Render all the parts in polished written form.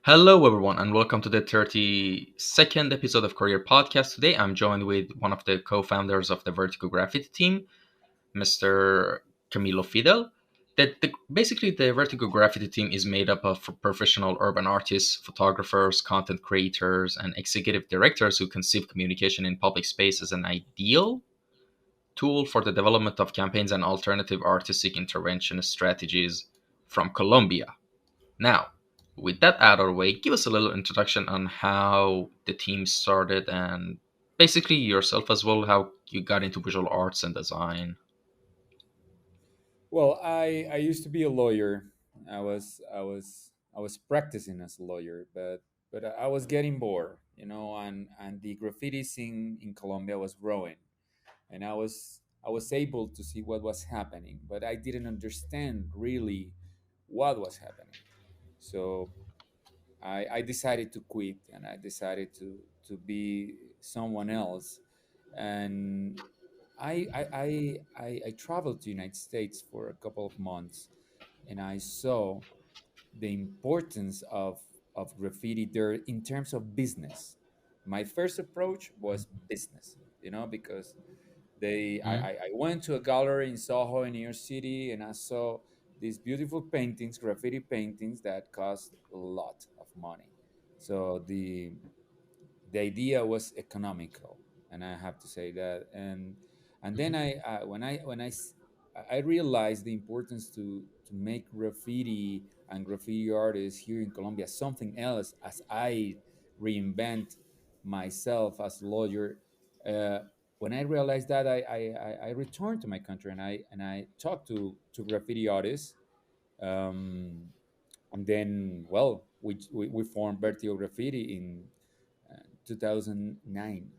Hello, everyone, and welcome to the 32nd episode of Kouryer Podcast. Today, I'm joined with one of the co founders of the Vertigo Graffiti team, Mr. Camilo Fidel. Basically, the Vertigo Graffiti team is made up of professional urban artists, photographers, content creators, and executive directors who conceive communication in public space as an ideal tool for the development of campaigns and alternative artistic intervention strategies from Colombia. Now, with that out of the way, give us a little introduction on how the team started and basically yourself as well, how you got into visual arts and design. Well, I used to be a lawyer. I was practicing as a lawyer, but I was getting bored, and the graffiti scene in Colombia was growing, and I was able to see what was happening, but I didn't understand really what was happening. So I decided to quit, and I decided to be someone else, and I traveled to United States for a couple of months, and I saw the importance of graffiti there in terms of business. My first approach was business, because I went to a gallery in Soho in New York City, and I saw these beautiful paintings, graffiti paintings that cost a lot of money. So the idea was economical, and I have to say that. And then I realized the importance to make graffiti and graffiti artists here in Colombia something else as I reinvent myself as a lawyer. Uh, when I realized that, I returned to my country, and I talked to graffiti artists. Um, and then, well, we formed Vertigo Graffiti in 2009.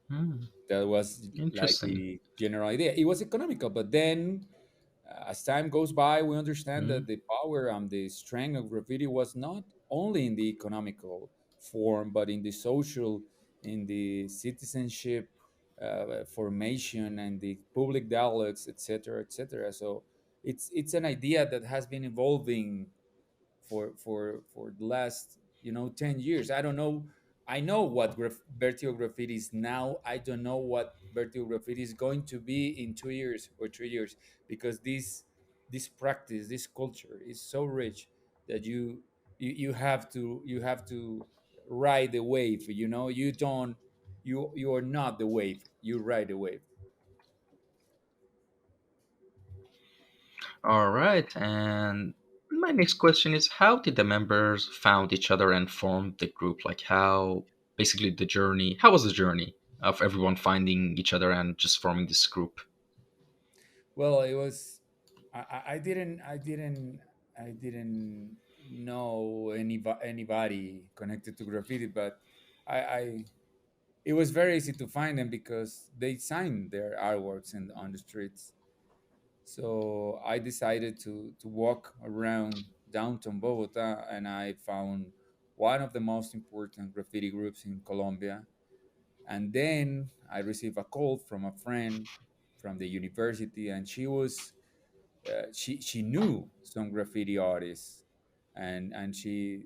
Hmm, That was like interesting. the general idea. It was economical, but then as time goes by, we understand Hmm, that the power and the strength of graffiti was not only in the economical form, but in the social, in the citizenship formation, and the public dialogues, etc., etc. So it's an idea that has been evolving for the last 10 years. I don't know. I know what vertigo graffiti is now. I don't know what vertigo graffiti is going to be in 2 years or 3 years, because this practice, this culture is so rich that you have to ride the wave. You don't you are not the wave, you ride the wave. all right. And my next question is, how did the members found each other and formed the group? Like, how basically the journey, how was the journey of everyone finding each other and just forming this group? Well, it was. I didn't know anybody connected to graffiti, but I it was very easy to find them because they signed their artworks on the streets. So I decided to walk around downtown Bogota, and I found one of the most important graffiti groups in Colombia. And then I received a call from a friend from the university, and she knew some graffiti artists, and she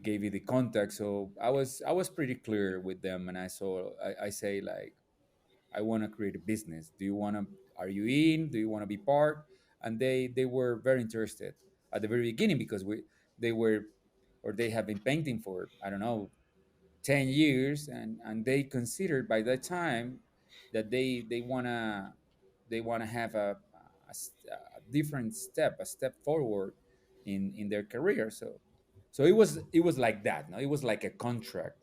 gave me the contact. So I was pretty clear with them, and I say, like, I want to create a business. Do you want to? Are you in? Do you want to be part? And they were very interested at the very beginning, because they were or they have been painting for, I don't know, 10 years, and they considered by that time that they want to have a different step, a step forward in their career. So it was like that. No, it was like a contract.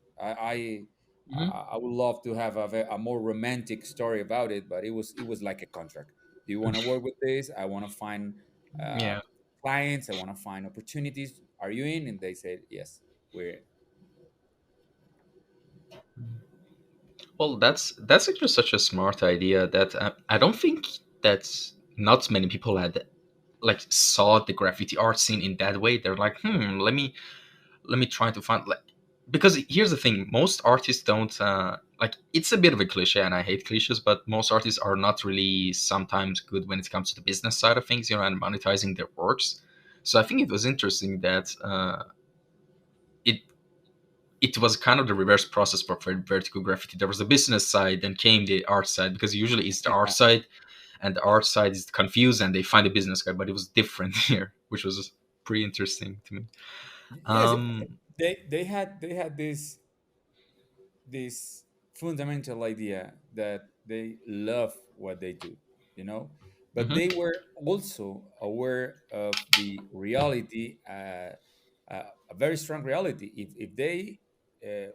Hmm. I would love to have a more romantic story about it, but it was like a contract. Do you want to work with this? I want to find uh, Yeah. clients. I want to find opportunities. Are you in? And they said yes, we're in. Well, that's actually such a smart idea that I don't think that's not many people had like saw the graffiti art scene in that way. They're like, let me try to find like, because here's the thing, most artists don't like, it's a bit of a cliche and I hate cliches, but most artists are not really sometimes good when it comes to the business side of things, and monetizing their works. So I think it was interesting that it it was kind of the reverse process for vertical graffiti. There was the business side, then came the art side, because usually it's the art side, and the art side is confused and they find a business guy, but it was different here, which was pretty interesting to me. Yes, Um, they had this fundamental idea that they love what they do, you know, but mhm, they were also aware of the reality, a very strong reality. If they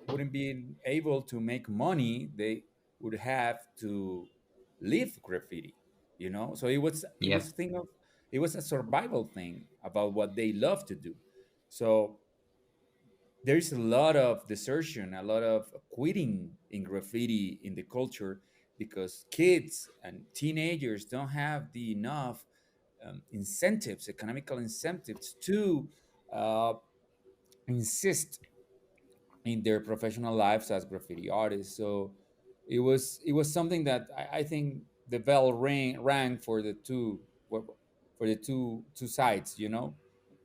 wouldn't be able to make money, they would have to leave graffiti, you know. So it yeah, was a thing of it was a survival thing about what they love to do. So there's a lot of desertion, a lot of quitting in graffiti in the culture because kids and teenagers don't have the enough incentives, economical incentives to uh, insist in their professional lives as graffiti artists. So it was something that I think the bell rang for the two sides, you know,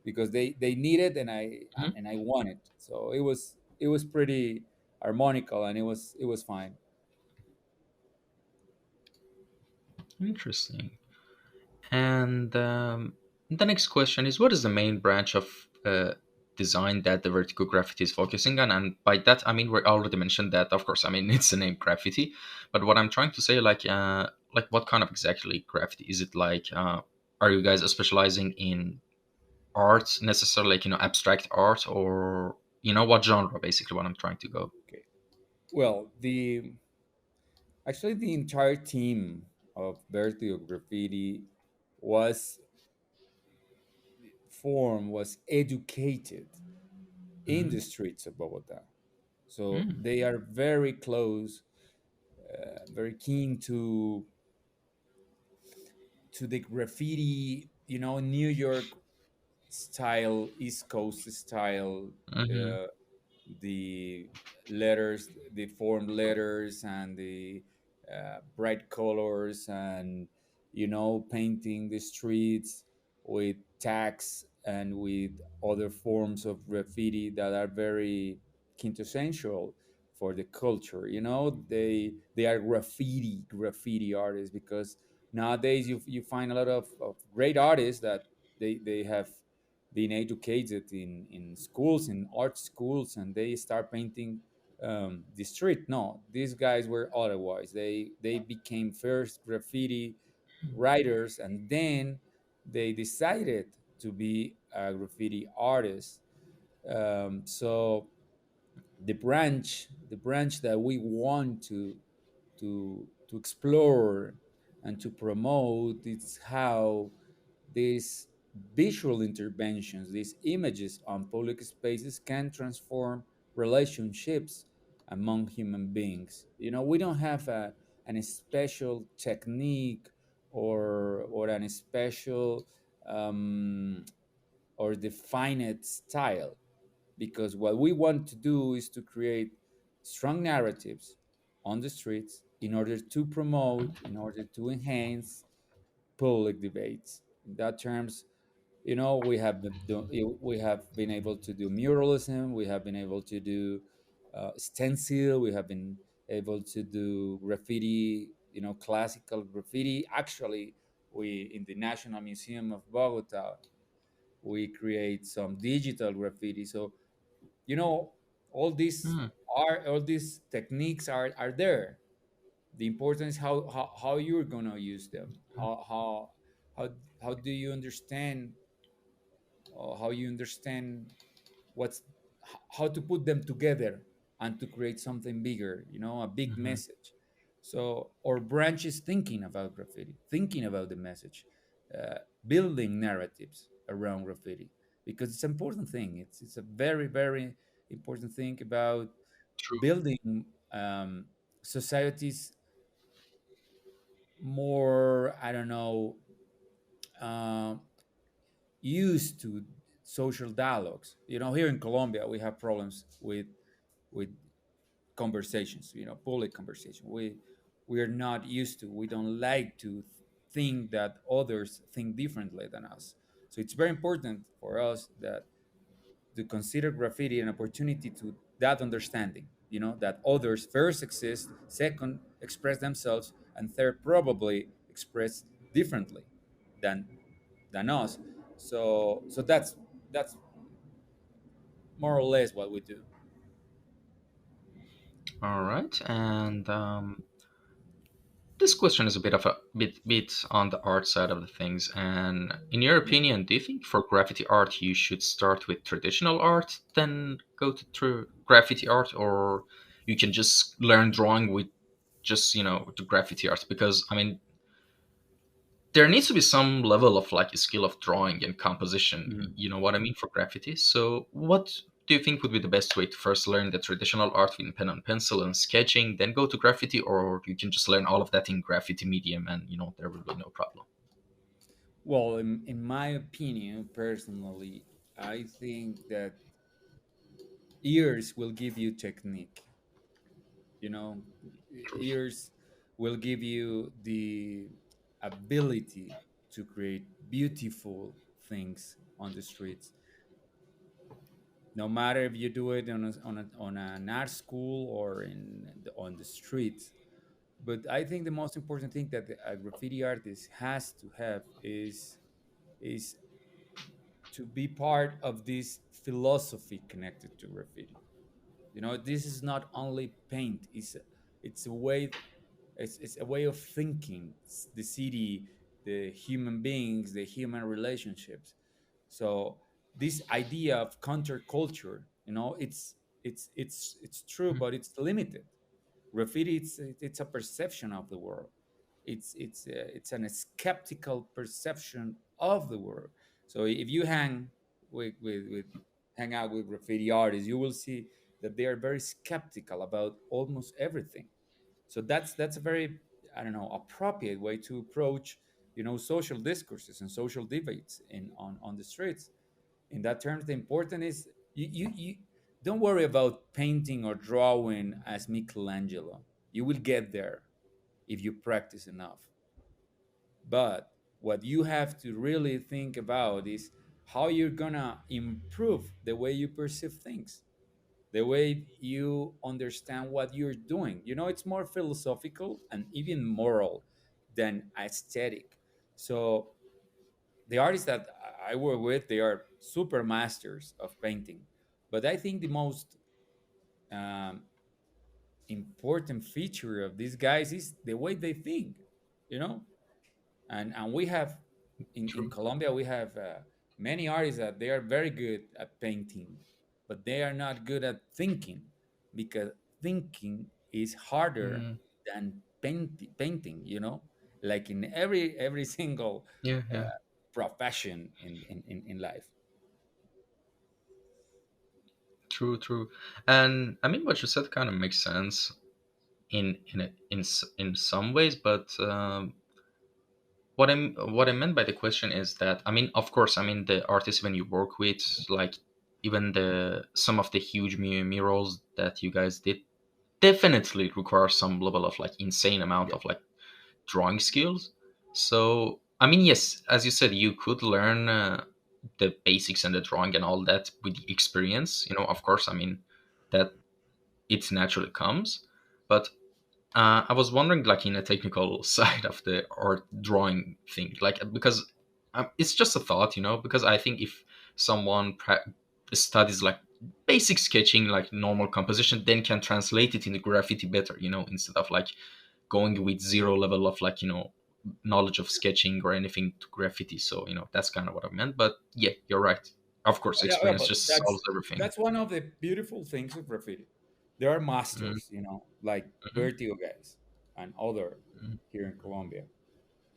because they need it and mhm, I want it. So it was pretty harmonical and it was fine. interesting. And the next question is, what is the main branch of design that the vertical graffiti is focusing on? And by that, I mean we already mentioned that. Of course, I mean it's the name graffiti, but what I'm trying to say, like what kind of exactly graffiti is it? Like, are you guys specializing in art necessarily, like abstract art, or what genre? Basically, what I'm trying to go. Okay. Well, the entire team of Vertigo Graffiti was was educated in Mm-hmm. the streets of Bogota. So Mm-hmm. they are very close, very keen to the graffiti, New York style, East Coast style, Mm-hmm. uh, the letters, the formed letters, and the bright colors, and painting the streets with tags and with other forms of graffiti that are very quintessential for the culture. They are graffiti artists because nowadays you find a lot of great artists that they have been educated in schools, in art schools, and they start painting the street. No, these guys were otherwise. They became first graffiti writers, and then they decided to be a graffiti artist. So the branch that we want to explore and to promote is how these visual interventions, these images on public spaces can transform relationships among human beings. We don't have an special technique or an special um, or defined style, because what we want to do is to create strong narratives on the streets in order to promote, in order to enhance public debates. In that terms, we have been able to do muralism, we have been able to do stencil, we have been able to do graffiti, classical graffiti. Actually, we in the National Museum of Bogota, we create some digital graffiti. So you know all these all these techniques are there. The importance is how you're gonna use them. How do you understand, or how you understand what's how to put them together and to create something bigger, a big Mm-hmm. message. So our branch is thinking about graffiti, thinking about the message, building narratives around graffiti, because it's an important thing. It's a very, very important thing about True. building societies more, I don't know, um, used to social dialogues. Here in Colombia, we have problems with conversations. Public conversation. We are not used to. We don't like to think that others think differently than us. So it's very important for us that to consider graffiti an opportunity to that understanding, that others first exist, second express themselves, and third probably express differently than us. So that's more or less what we do. All right, and this question is a bit of a bit on the art side of the things. And in your opinion, do you think for graffiti art you should start with traditional art, then go to graffiti art, or you can just learn drawing with just the graffiti art? Because I mean, there needs to be some level of like skill of drawing and composition. Mhm. You know what I mean for graffiti. So, what do you think would be the best way to first learn the traditional art with pen and pencil and sketching, then go to graffiti, or you can just learn all of that in graffiti medium, and there will be no problem. Well, in my opinion, personally, I think that ears will give you technique. You know, True. ears will give you the ability to create beautiful things on the streets. No matter if you do it on an art school or on the streets. But I think the most important thing that a graffiti artist has to have is to be part of this philosophy connected to graffiti. This is not only paint; it's a way it's a way of thinking. It's the city, the human beings, the human relationships. So this idea of counterculture, it's true, Mhm. but it's limited. Graffiti, it's a perception of the world. It's an skeptical perception of the world. So if you hang out with graffiti artists, you will see that they are very skeptical about almost everything. So that's a very, I don't know, appropriate way to approach social discourses and social debates on the streets. In that terms, the important is you don't worry about painting or drawing as Michelangelo. You will get there if you practice enough. But what you have to really think about is how you're gonna improve the way you perceive things, the way you understand what you're doing. It's more philosophical and even moral than aesthetic. So the artists that I work with, they are super masters of painting. But I think the most um, important feature of these guys is the way they think, you know. And we have in True. Colombia we have many artists that they are very good at painting, but they are not good at thinking because thinking is harder Mm, than painting. Like in every single yeah, uh, yeah. profession in life. True, true. And I mean, what you said kind of makes sense in some ways, but what I meant by the question is that I mean, of course, I mean the artists when you work with, like even the some of the huge murals that you guys did, definitely require some level of like insane amount Yeah. of like drawing skills. So I mean, yes, as you said, you could learn the basics and the drawing and all that with the experience. Of course, I mean that it naturally comes, but I was wondering, like, in a technical side of the art drawing thing, like, because it's just a thought, because I think if someone studies like basic sketching, like normal composition, then can translate it into graffiti better, instead of like going with zero level of like, knowledge of sketching or anything to graffiti. So, that's kind of what I meant. But yeah, you're right. Of course, Yeah, yeah, experience but just that's solves everything. that's one of the beautiful things of graffiti. There are Mm-hmm. masters, like Vertigo guys and other here in Colombia.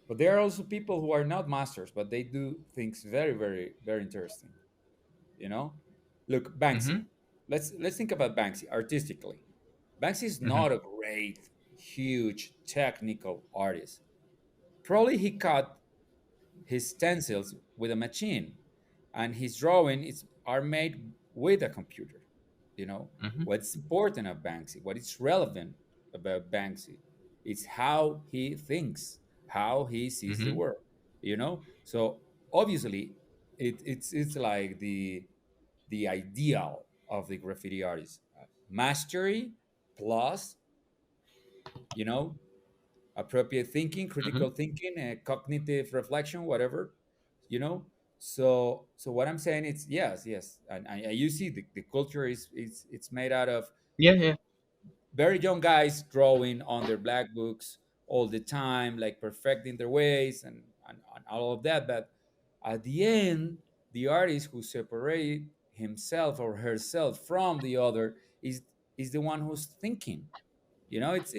But there are also people who are not masters, but they do things very, very, very interesting. You know, Look, Mm-hmm. Banksy. Let's think about Banksy artistically. Banksy is Mm-hmm. not a great, huge technical artist. Probably he cut his stencils with a machine, and his drawings are made with a computer. Mm-hmm. What's important of Banksy, what is relevant about Banksy, is how he thinks, how he sees the Mm-hmm. world. So obviously, It's like the ideal of the graffiti artist. Mastery plus, you know, appropriate thinking, Hmm. critical thinking, cognitive reflection, whatever, you know. So what I'm saying is yes, yes, and you see the culture is it's made out of Yeah, yeah, very young guys drawing on their black books all the time, like perfecting their ways and all of that. But at the end, the artist who separate himself or herself from the other is the one who's thinking. You know, it's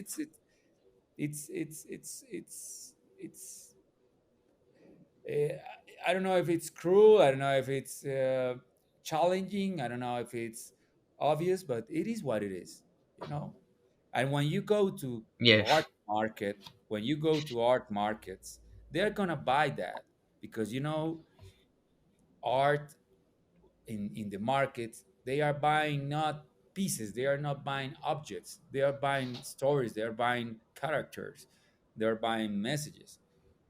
uh, I don't know if it's cruel. I don't know if it's challenging. I don't know if it's obvious, but it is what it is. You know, and when you go to yeah. art market, when you go to art markets, they're gonna buy that because you know art in the markets, they are buying not pieces, they are not buying objects, they are buying stories, they are buying characters, they are buying messages.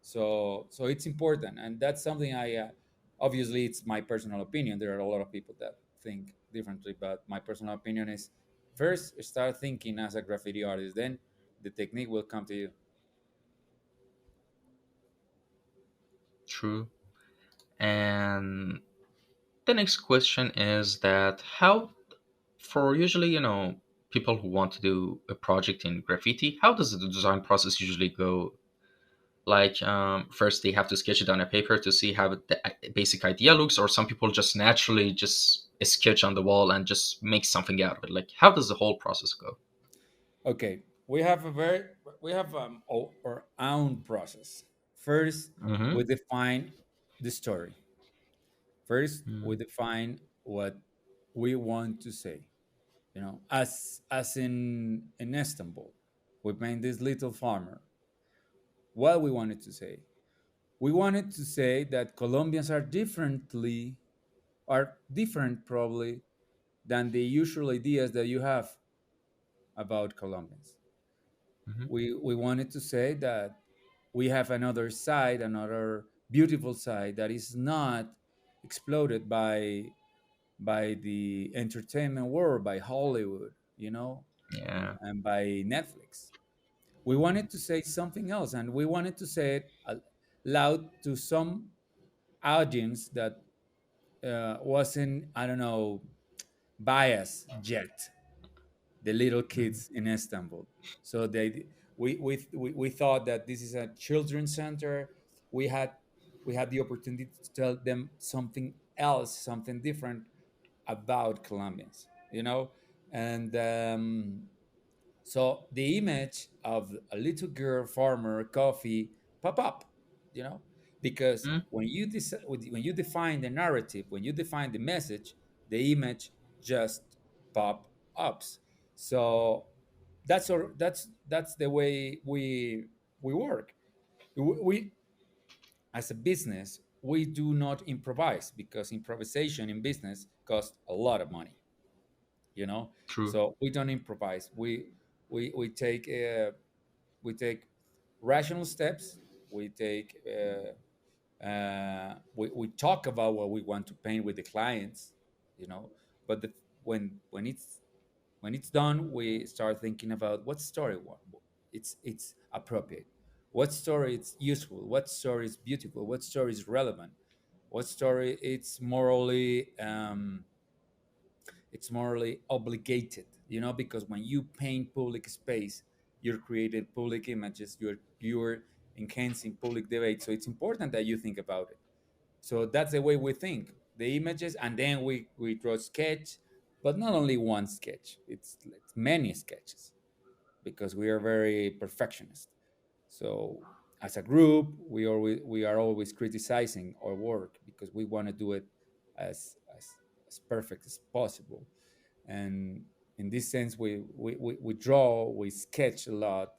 So it's important, and that's something I obviously it's my personal opinion. There are a lot of people that think differently, but my personal opinion is first start thinking as a graffiti artist, then the technique will come to you. True. And the next question is that how, for usually, people who want to do a project in graffiti, how does the design process usually go? Like, first they have to sketch it on a paper to see how the basic idea looks, or some people just naturally just sketch on the wall and just make something out of it. Like, how does the whole process go? Okay, we have a very we have our own process. First, Mm-hmm. we define the story. First, we define what we want to say. You know, as in Istanbul, we paint this little farmer. What we wanted to say, we wanted to say that Colombians are different probably than the usual ideas that you have about Colombians. Mm-hmm. We wanted to say that we have another side, another beautiful side that is not exploded by the entertainment world, by Hollywood, you know, Yeah. and by Netflix. We wanted to say something else, and we wanted to say it loud to some audience that wasn't, I don't know, biased yet, the little Mhm. kids in Istanbul. So we thought that this is a children's center. We had we had the opportunity to tell them something else, something different about Colombians, you know, and so the image of a little girl farmer coffee pop up, you know, because Mm. when you define the narrative, when you define the message, the image just pop ups. So that's the way we work. We as a business we do not improvise because improvisation in business costs a lot of money, you know. True. So we don't improvise. We take we take rational steps. We take we talk about what we want to paint with the clients, you know. But when it's done, we start thinking about what story it's appropriate, what story it's useful, what story is beautiful, what story is relevant, what story it's morally obligated, you know, because when you paint public space, you're creating public images, you're enhancing public debate. So it's important that you think about it. So that's the way we think the images, and then we draw sketch, but not only one sketch, it's many sketches because we are very perfectionist. So as a group, we are always criticizing our work because we want to do it as perfect as possible. And in this sense, we draw, we sketch a lot.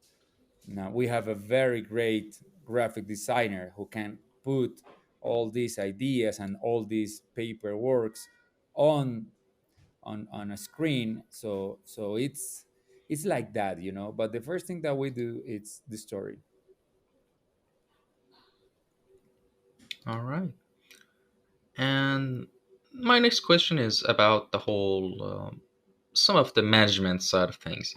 Now we have a very great graphic designer who can put all these ideas and all these paperworks on on a screen. So it's like that, you know. But the first thing that we do is the story. All right. And my next question is about the whole some of the management side of things.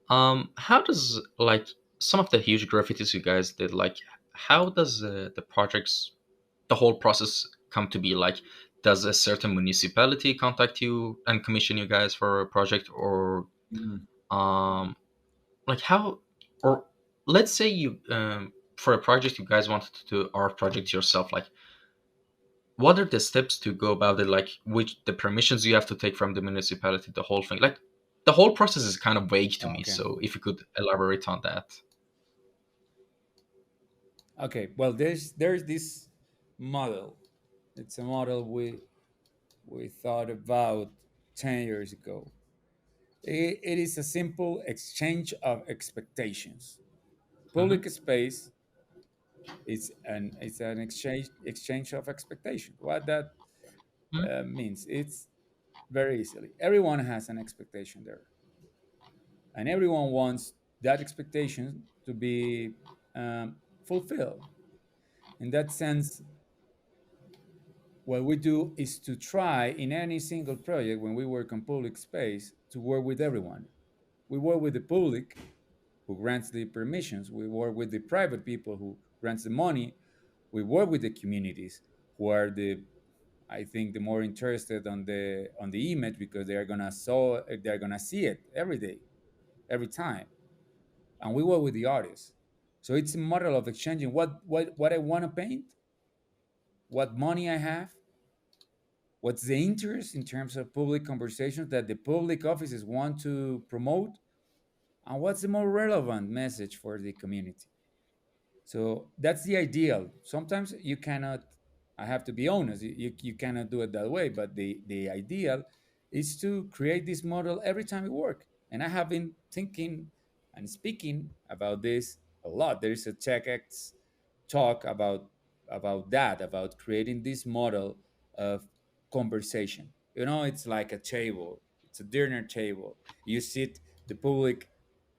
How does like some of the huge graffitis you guys did, like how does the projects, the whole process come to be? Like, does a certain municipality contact you and commission you guys for a project, or Mhm. um, like how, or let's say you for a project you guys wanted to do art project yourself, like what are the steps to go about it? Like which the permissions you have to take from the municipality, the whole thing, like the whole process is kind of vague to me. Okay. So if you could elaborate on that. Okay. Well, there's this model. It's a model we thought about 10 years ago. It is a simple exchange of expectations. Mm-hmm. Public space it's an exchange of expectations. What that means, it's very easily. Everyone has an expectation there, and everyone wants that expectation to be fulfilled. In that sense, what we do is to try in any single project when we work on public space to work with everyone. We work with the public who grants the permissions. We work with the private people who grants the money. We work with the communities who are the, I think, the more interested on the image because they're gonna see it every day, every time. And we work with the artists. So it's a model of exchanging what I want to paint, what money I have, what's the interest in terms of public conversations that the public offices want to promote, and what's the more relevant message for the community. So that's the ideal. Sometimes you cannot, I have to be honest, you cannot do it that way, but the ideal is to create this model every time you work. And I have been thinking and speaking about this a lot. There is a TechX talk about that, about creating this model of conversation. You know, it's like a table, it's a dinner table. You sit the public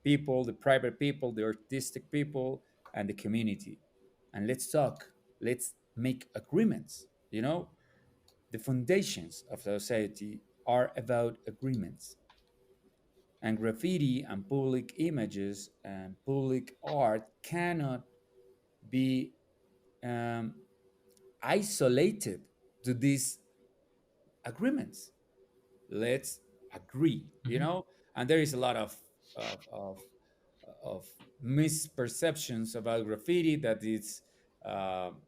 people, the private people, the artistic people, and the community. And let's talk. Let's make agreements. You know, the foundations of society are about agreements. And graffiti and public images and public art cannot be um, isolated to these agreements. Let's agree, you Mm-hmm. know? And there is a lot of, of, of misperceptions about graffiti, that it's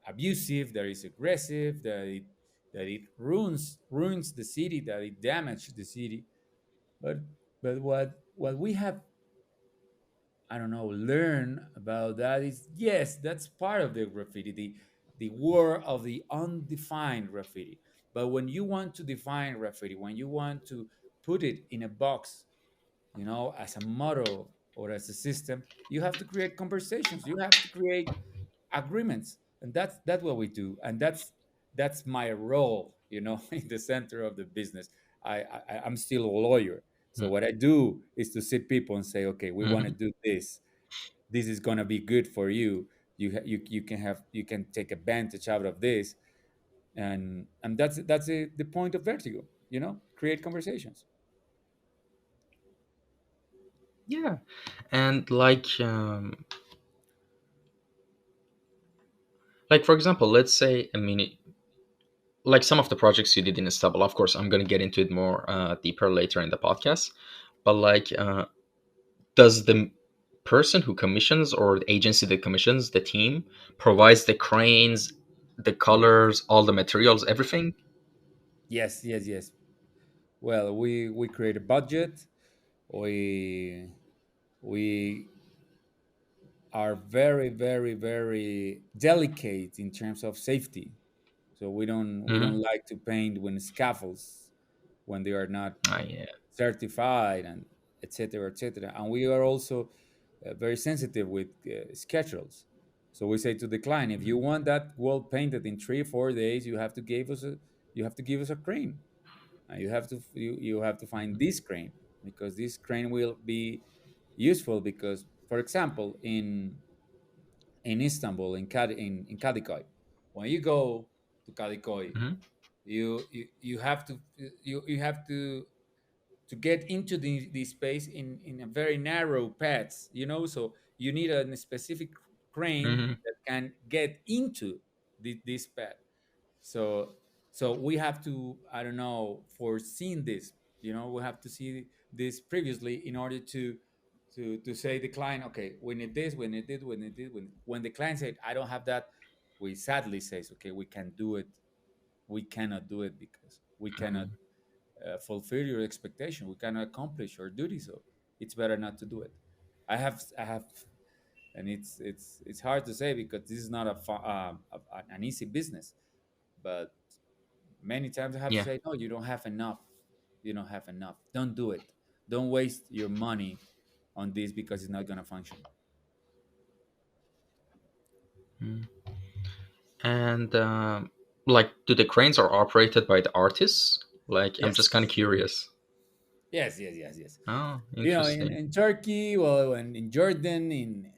abusive, that it's aggressive, that it ruins the city, that it damages the city. But what we have, I don't know, learn about that is, yes, that's part of the graffiti, the war of the undefined graffiti. But when you want to define graffiti, when you want to put it in a box, you know, as a model or as a system, you have to create conversations. You have to create agreements, and that's what we do, and that's my role, you know, in the center of the business. I'm still a lawyer, so what I do is to sit people and say, okay, we want to Mm-hmm. do this. This is gonna be good for you. You can take advantage out of this, and that's the point of Vertigo. You know, create conversations. Yeah, and like for example, let's say I mean like some of the projects you did in Istanbul. Of course, I'm going to get into it more deeper later in the podcast. But like, does the person who commissions or the agency that commissions the team provides the cranes, the colors, all the materials, everything? Yes, yes, yes. Well, we create a budget. We we are very, very, very delicate in terms of safety. So we don't Mm-hmm. like to paint when scaffolds, when they are not Ah, yeah. certified, and etc., etc. And we are also very sensitive with schedules. So we say to the client, if you want that wall painted in 3 or 4 days, you have to give us a crane. You have to find this crane, because this crane will be useful. Because, for example, in Istanbul, in Kadıköy, when you go to Kadıköy, Mm-hmm. You have to you have to get into the space in a very narrow paths, so you need a specific crane Hmm. that can get into this path. So we have to, I don't know, foreseen this, we have to see this previously in order to say the client, okay, we need this, we need it, we need it. When the client said, I don't have that, we sadly says, okay, we can do it, we cannot do it because we cannot fulfill your expectation, we cannot accomplish our duty, so it's better not to do it. I have and it's hard to say because this is not an easy business, but many times I have to Yeah. say, no, you don't have enough. You don't have enough. Don't do it. Don't waste your money on this because it's not going to function. Mm. And like, do the cranes are operated by the artists? Like, I'm just kind of Yes. curious. Yes, yes, yes, yes. Oh, In, interesting. in Turkey, well, and in Jordan, in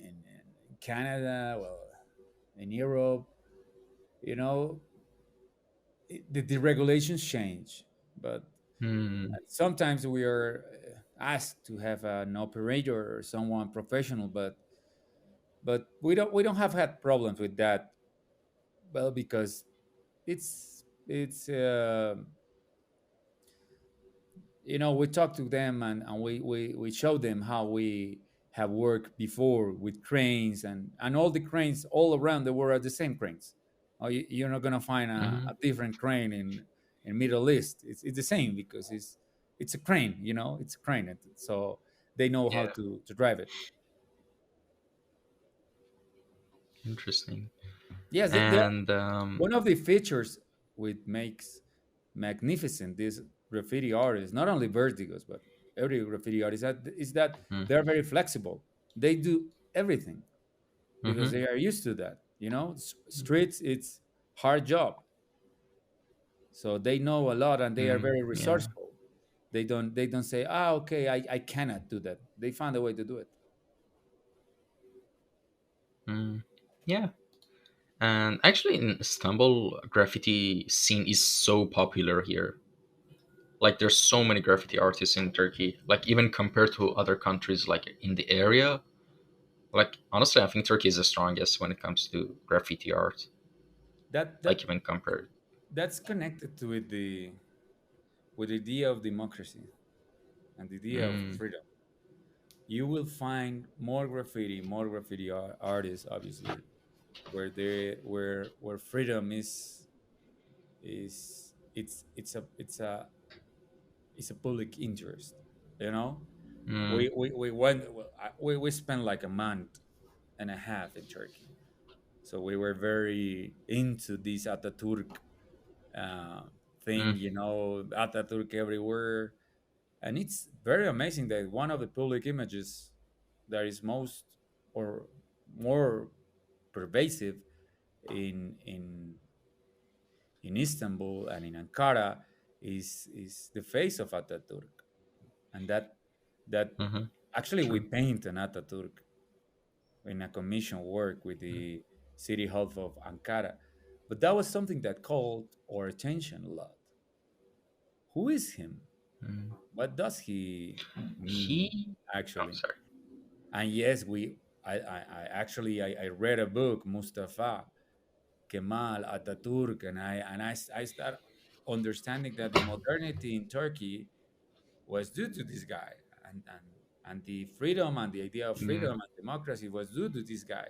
Canada, well, in Europe, you know, the regulations change. But Hmm. sometimes we are asked to have an operator or someone professional, but we don't have had problems with that. Well, because it's we talk to them, and we show them how we have worked before with cranes, and all the cranes all around the world are the same cranes. You're not gonna find Hmm. a different crane in Middle East. It's the same because it's a crane, it's a crane, so they know how Yeah. to drive it. Interesting. Yes, And one of the features which makes magnificent these graffiti artists, not only Vertigos, but every graffiti artist, is that they're very flexible. They do everything because mm-hmm. they are used to that. Streets, it's hard job, so they know a lot and they are Mm, very yeah. resourceful. They don't say, okay, I cannot do that. They find a way to do it. Mm, yeah. And actually, in Istanbul, graffiti scene is so popular here. Like, there's so many graffiti artists in Turkey. Like, even compared to other countries, like in the area. Like, honestly, I think Turkey is the strongest when it comes to graffiti art. That Like, that even compared. that's connected to with the idea of democracy and the idea of Mm, freedom. You will find more graffiti artists, obviously, where freedom is it's a public interest. You know, mm, we went well, we spent like a month and a half in Turkey, so we were very into this Ataturk uh, thing. mm, Ataturk everywhere, and it's very amazing that one of the public images that is most or more pervasive in Istanbul and in Ankara is the face of Ataturk, and that mm-hmm. actually we True. paint an Ataturk in a commission work with the city hall of Ankara, but that was something that called our attention a lot. Who is him? Mm. What does he mean He. Oh, actually? sorry. And yes, I actually I read a book, Mustafa Kemal Ataturk, and I start understanding that the modernity in Turkey was due to this guy, and the freedom and the idea of Mm, freedom and democracy was due to this guy.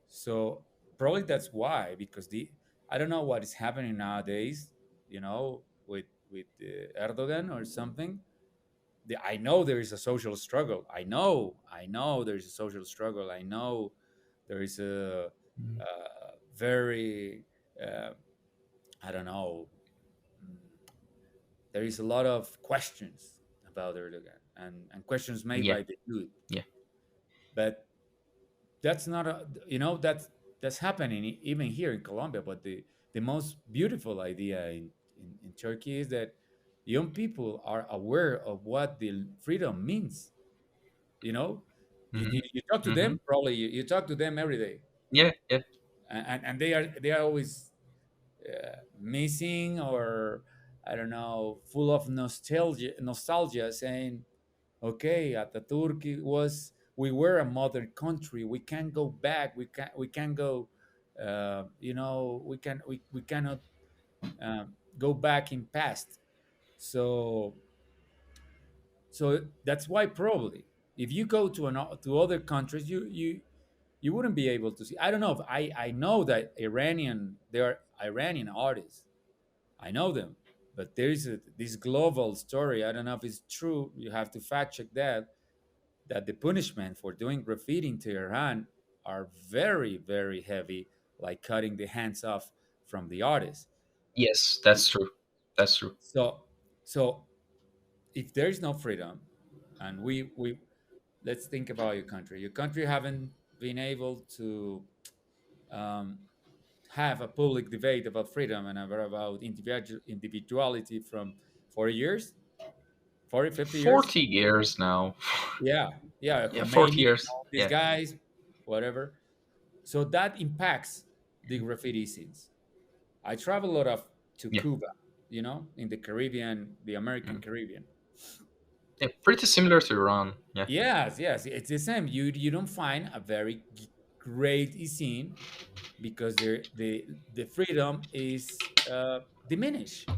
So probably that's why, because the I don't know what is happening nowadays, with Erdogan or something. I know there is a social struggle. I know there is a social struggle. I know there is a, mm, very I don't know. mm, There is a lot of questions about Erdogan, and questions made yeah. by the youth. Yeah. But that's not that's happening even here in Colombia. But the most beautiful idea in Turkey is that young people are aware of what the freedom means. You know, Mm-hmm. you talk to Mm-hmm. them, probably you talk to them every day, Yeah. Yeah. and they are always missing, or I don't know, full of nostalgia, saying, okay, Ataturk was, we were a modern country. We can't go back. We can't go. We cannot go back in past. So that's why probably if you go to other countries, you wouldn't be able to see. I don't know if I know that there are Iranian artists. I know them, but there's this global story. I don't know if it's true. You have to fact check that the punishment for doing graffiti in Tehran are very, very heavy, like cutting the hands off from the artist. Yes, that's true. That's true. So, so if there is no freedom, and we let's think about your country. Your country haven't been able to um, have a public debate about freedom and about individuality from 40 years, 40, 50 years. 40 years now. Yeah, yeah, Yeah, 40 Khomeini, years. all these Yeah. guys, whatever. So that impacts the graffiti scenes. I travel a lot of to Yeah. Cuba, in the Caribbean, the American Mm. Caribbean. Yeah, pretty similar to Iran. Yeah. Yes, yes, it's the same. You don't find a very great scene because the freedom is diminished.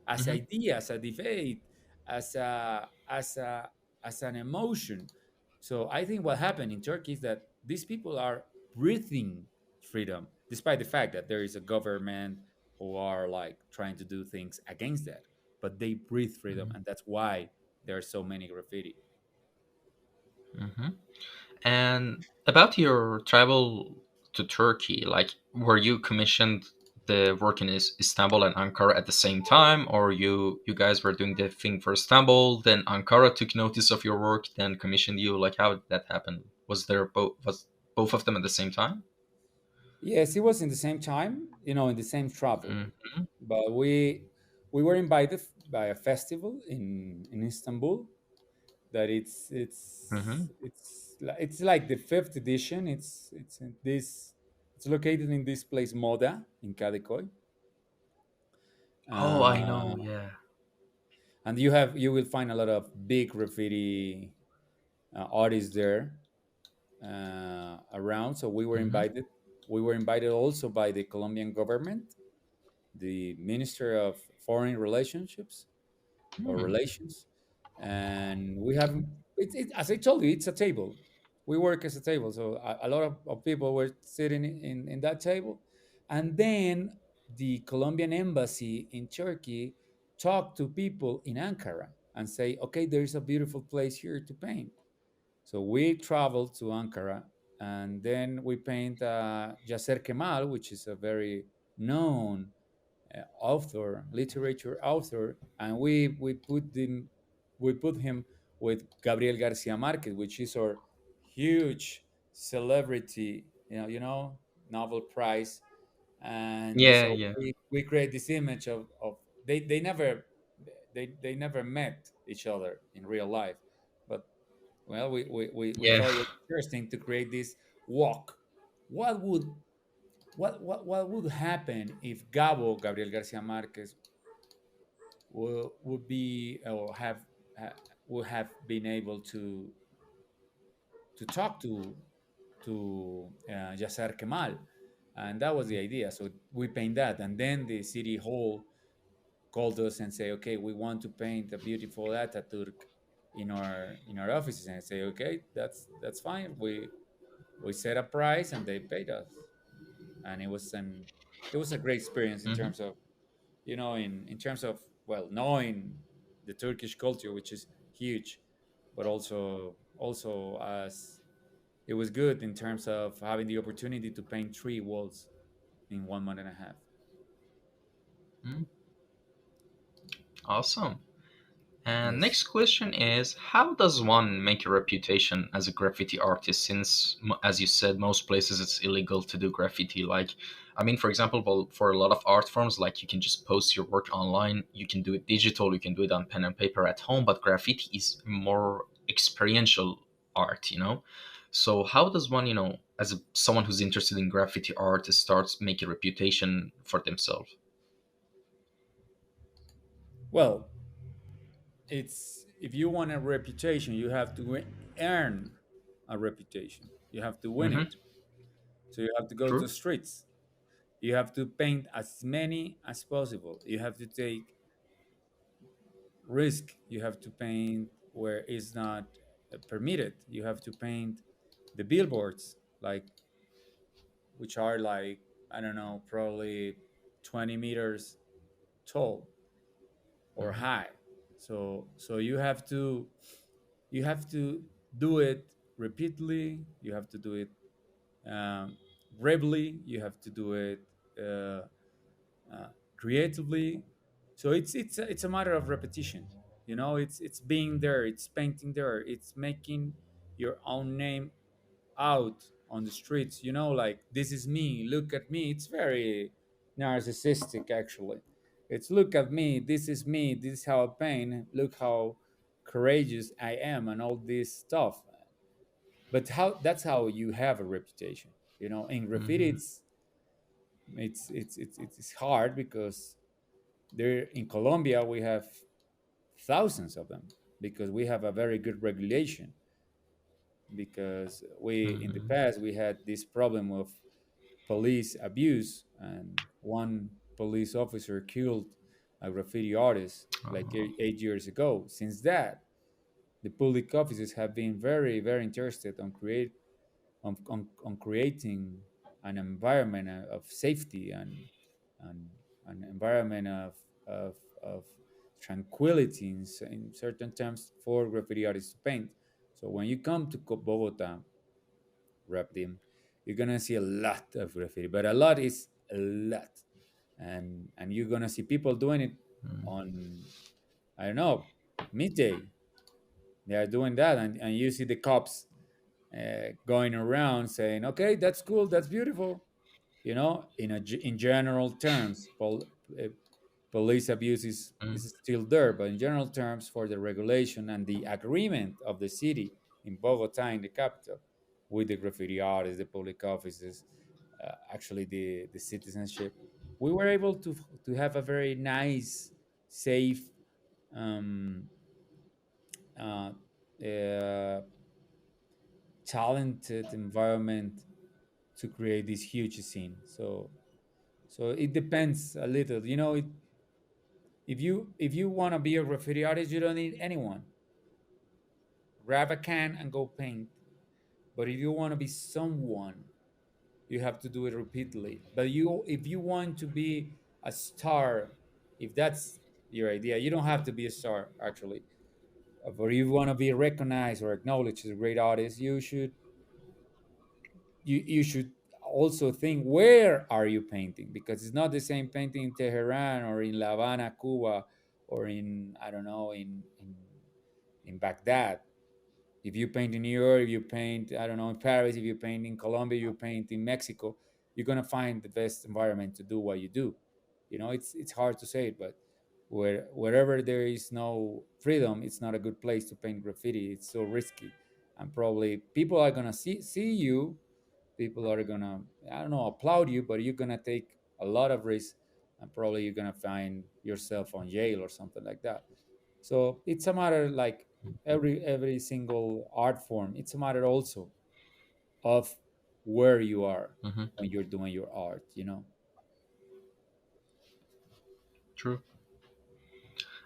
As Hmm. idea, as a debate, as an emotion. So I think what happened in Turkey is that these people are breathing freedom, despite the fact that there is a government who are like trying to do things against that. But they breathe freedom, and that's why there are so many graffiti. Hmm. And about your travel to Turkey, like, were you commissioned the work in Istanbul and Ankara at the same time, or you guys were doing the thing for Istanbul, then Ankara took notice of your work, then commissioned you? Like, how did that happen? Was both of them at the same time? Yes, it was in the same time, in the same travel. Mm-hmm. But we were invited by a festival in Istanbul. That Mm-hmm. it's like the fifth edition. It's located in this place Moda in Kadekoy. Oh, I know. uh, Yeah. and you will find a lot of big graffiti artists there around. So Mm-hmm. we were invited also by the Colombian government, the Minister of Foreign Relationships or Mm-hmm. Relations, and we have as I told you, it's a table. We work as a table, so a lot of people were sitting in that table, and then the Colombian embassy in Turkey talked to people in Ankara and say, okay, there's a beautiful place here to paint. So we traveled to Ankara, and then we paint Yasser Kemal, which is a very known author, literature author, and we put him with Gabriel Garcia Marquez, which is our huge celebrity, Nobel Prize. And Yeah. so Yeah. we create this image of they never met each other in real life, but well, we Yeah. thought it was interesting to create this walk. What would what would happen if Gabriel Garcia Marquez, would be or would have been able to talk to Yasser Kemal, and that was the idea. So we paint that, and then the city hall called us and say, okay, we want to paint a beautiful Ataturk in our offices, and I say, okay, that's fine. We set a price, and they paid us, and it was a great experience in Mm-hmm. terms of in terms of, well, knowing the Turkish culture, which is huge, but also as it was good in terms of having the opportunity to paint three walls in 1 month and a half. Mm. Awesome. And Yes. next question is, how does one make a reputation as a graffiti artist, since, as you said, most places it's illegal to do graffiti? Like, I mean, for example, well, for a lot of art forms, like, you can just post your work online, you can do it digital, you can do it on pen and paper at home, but graffiti is more experiential art, you know? So how does one, someone who's interested in graffiti art starts making reputation for themselves? Well, it's if you want a reputation, you have to earn a reputation. You have to win Mm-hmm. it. So you have to go to True. streets. You have to paint as many as possible. You have to take risk. You have to paint where it's not permitted. You have to paint the billboards, like which are like, I don't know, probably 20 meters tall or Mm-hmm. high. So you have to do it repeatedly. You have to do it um, bravely. You have to do it uh, uh, creatively. So it's a matter of repetition. You know, it's being there. It's painting there. It's making your own name out on the streets. You know, like, this is me. Look at me. It's very narcissistic, actually. It's, look at me. This is me. This is how I paint. Look how courageous I am, and all this stuff. But how that's how you have a reputation. You know, in graffiti, Mm-hmm. it's hard because there in Colombia we have thousands of them because we have a very good regulation, because we in the Mm-hmm. past we had this problem of police abuse, and one police officer killed a graffiti artist like Oh. 8 years ago. Since that, the public offices have been very interested on creating an environment of safety and an environment of tranquility in certain terms for graffiti artists to paint. So when you come to Bogota, Rapdim, you're gonna see a lot of graffiti, but a lot is a lot, and you're gonna see people doing it on, I don't know, midday. They are doing that, and you see the cops going around saying, "Okay, that's cool, that's beautiful." You know, in general terms, uh, police abuse Mm-hmm. is still there, but in general terms, for the regulation and the agreement of the city in Bogota, in the capital, with the graffiti artists, the public offices, actually the citizenship, we were able to have a very nice, safe, um, uh, uh, talented environment to create this huge scene. So it depends a little. You know, if you want to be a graffiti artist, you don't need anyone. Grab a can and go paint. But if you want to be someone, you have to do it repeatedly. But if you want to be a star, if that's your idea, you don't have to be a star actually. But if you want to be recognized or acknowledged as a great artist, you should also think, where are you painting, because it's not the same painting in Tehran or in La Habana, Cuba, or in, I don't know, in Baghdad. If you paint in New York, if you paint, I don't know, in Paris, if you paint in Colombia, you paint in Mexico, you're gonna find the best environment to do what you do. You know, it's hard to say it, but wherever there is no freedom, it's not a good place to paint graffiti. It's so risky, and probably people are gonna see you. People are gonna, I don't know, applaud you, but you're gonna take a lot of risk, and probably you're gonna find yourself on jail or something like that. So it's a matter, like every single art form, it's a matter also of where you are Mm-hmm. when you're doing your art, you know. True.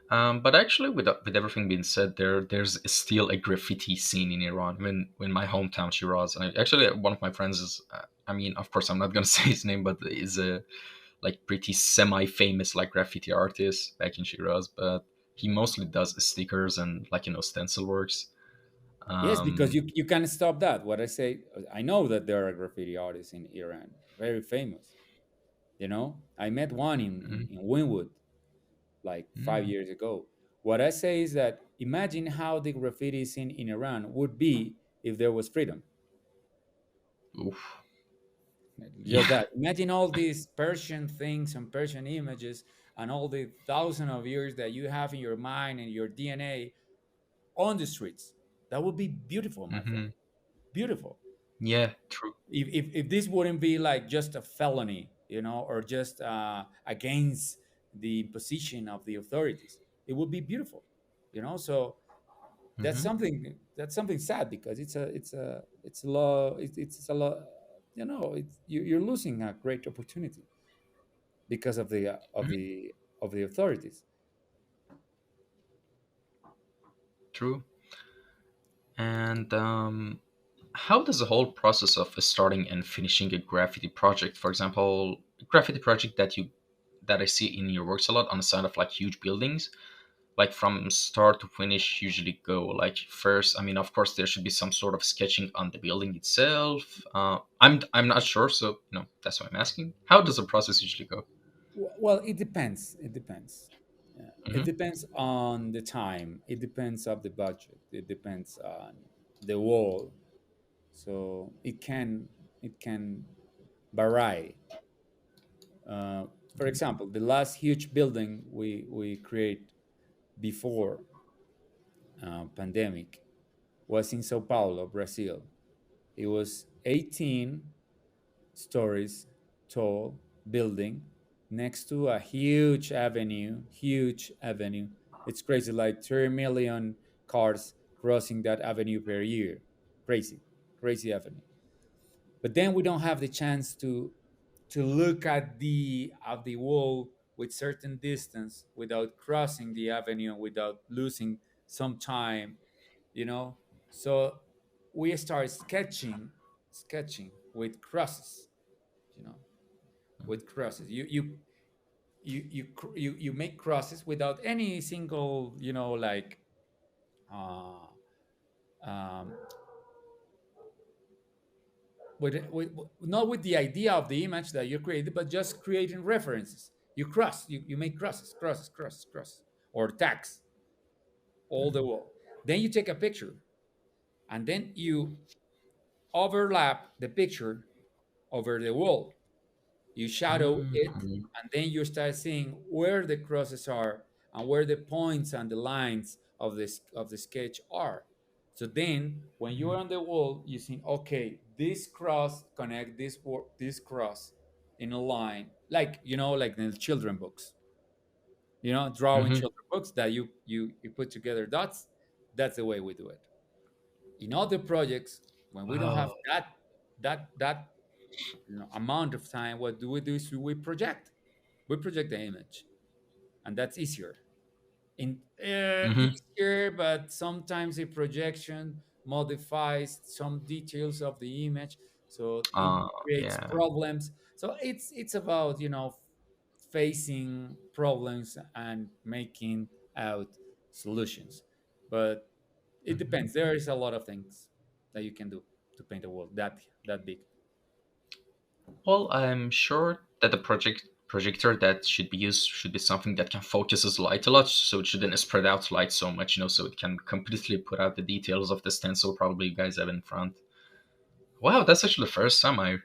But actually, with everything being said, there's still a graffiti scene in Iran. When my hometown Shiraz, and actually one of my friends is, I mean, of course, I'm not gonna say his name, but is a like pretty semi-famous like graffiti artist back in Shiraz. But he mostly does stickers and like stencil works. Yes, because Um, you can't stop that. What I say, I know that there are graffiti artists in Iran, very famous. You know, I met one mm, in Winwood like five mm, years ago. What I say is that imagine how the graffiti scene in Iran would be if there was freedom. oof, Just yeah. that. Imagine all these Persian things and Persian images and all the thousand of years that you have in your mind and your DNA on the streets. That would be beautiful, my friend. Hmm. Beautiful. Yeah, true. If this wouldn't be like just a felony, or just against the position of the authorities, it would be beautiful, so Hmm. that's something sad, because it's a law, it's a law, you're losing a great opportunity because of the authorities. True. And how does the whole process of starting and finishing a graffiti project, for example, a graffiti project that I see in your works a lot on the side of like huge buildings, like from start to finish usually go? Like first, I mean, of course, there should be some sort of sketching on the building itself. I'm not sure, so that's why I'm asking. How does the process usually go? Well, it depends. It depends. It Hmm. depends on the time. It depends on the budget. It depends on the wall. So it can vary. For example, the last huge building we create before pandemic was in Sao Paulo, Brazil. It was 18 stories tall building next to a huge avenue. It's crazy, like 30 million cars crossing that avenue per year. Crazy, crazy avenue. But then we don't have the chance to look at the wall with certain distance without crossing the avenue, without losing some time, you know. So we start sketching with crosses, you know, with crosses. You make crosses without any single, like uh, um, with not with the idea of the image that you created, but just creating references. You make crosses, or tags all the wall. Then you take a picture, and then you overlap the picture over the wall. You shadow it, Hmm. and then you start seeing where the crosses are and where the points and the lines of the sketch are. So then when you are on the wall, you see, okay, this cross connect this cross in a line, like, like in the children books, drawing Hmm. children books that you put together dots. That's the way we do it. In other projects, when we don't have Oh. that amount of time, what do we do is we project the image, and that's easier. Hmm. Easier, but sometimes the projection modifies some details of the image, so it creates Yeah. problems. So it's about, facing problems and making out solutions. But it Mhm. depends. There is a lot of things that you can do to paint a wall that big. Well, I'm sure that the projector that should be used should be something that can focuses light a lot, so it shouldn't spread out light so much, so it can completely put out the details of the stencil probably you guys have in front. Wow, that's actually the first time I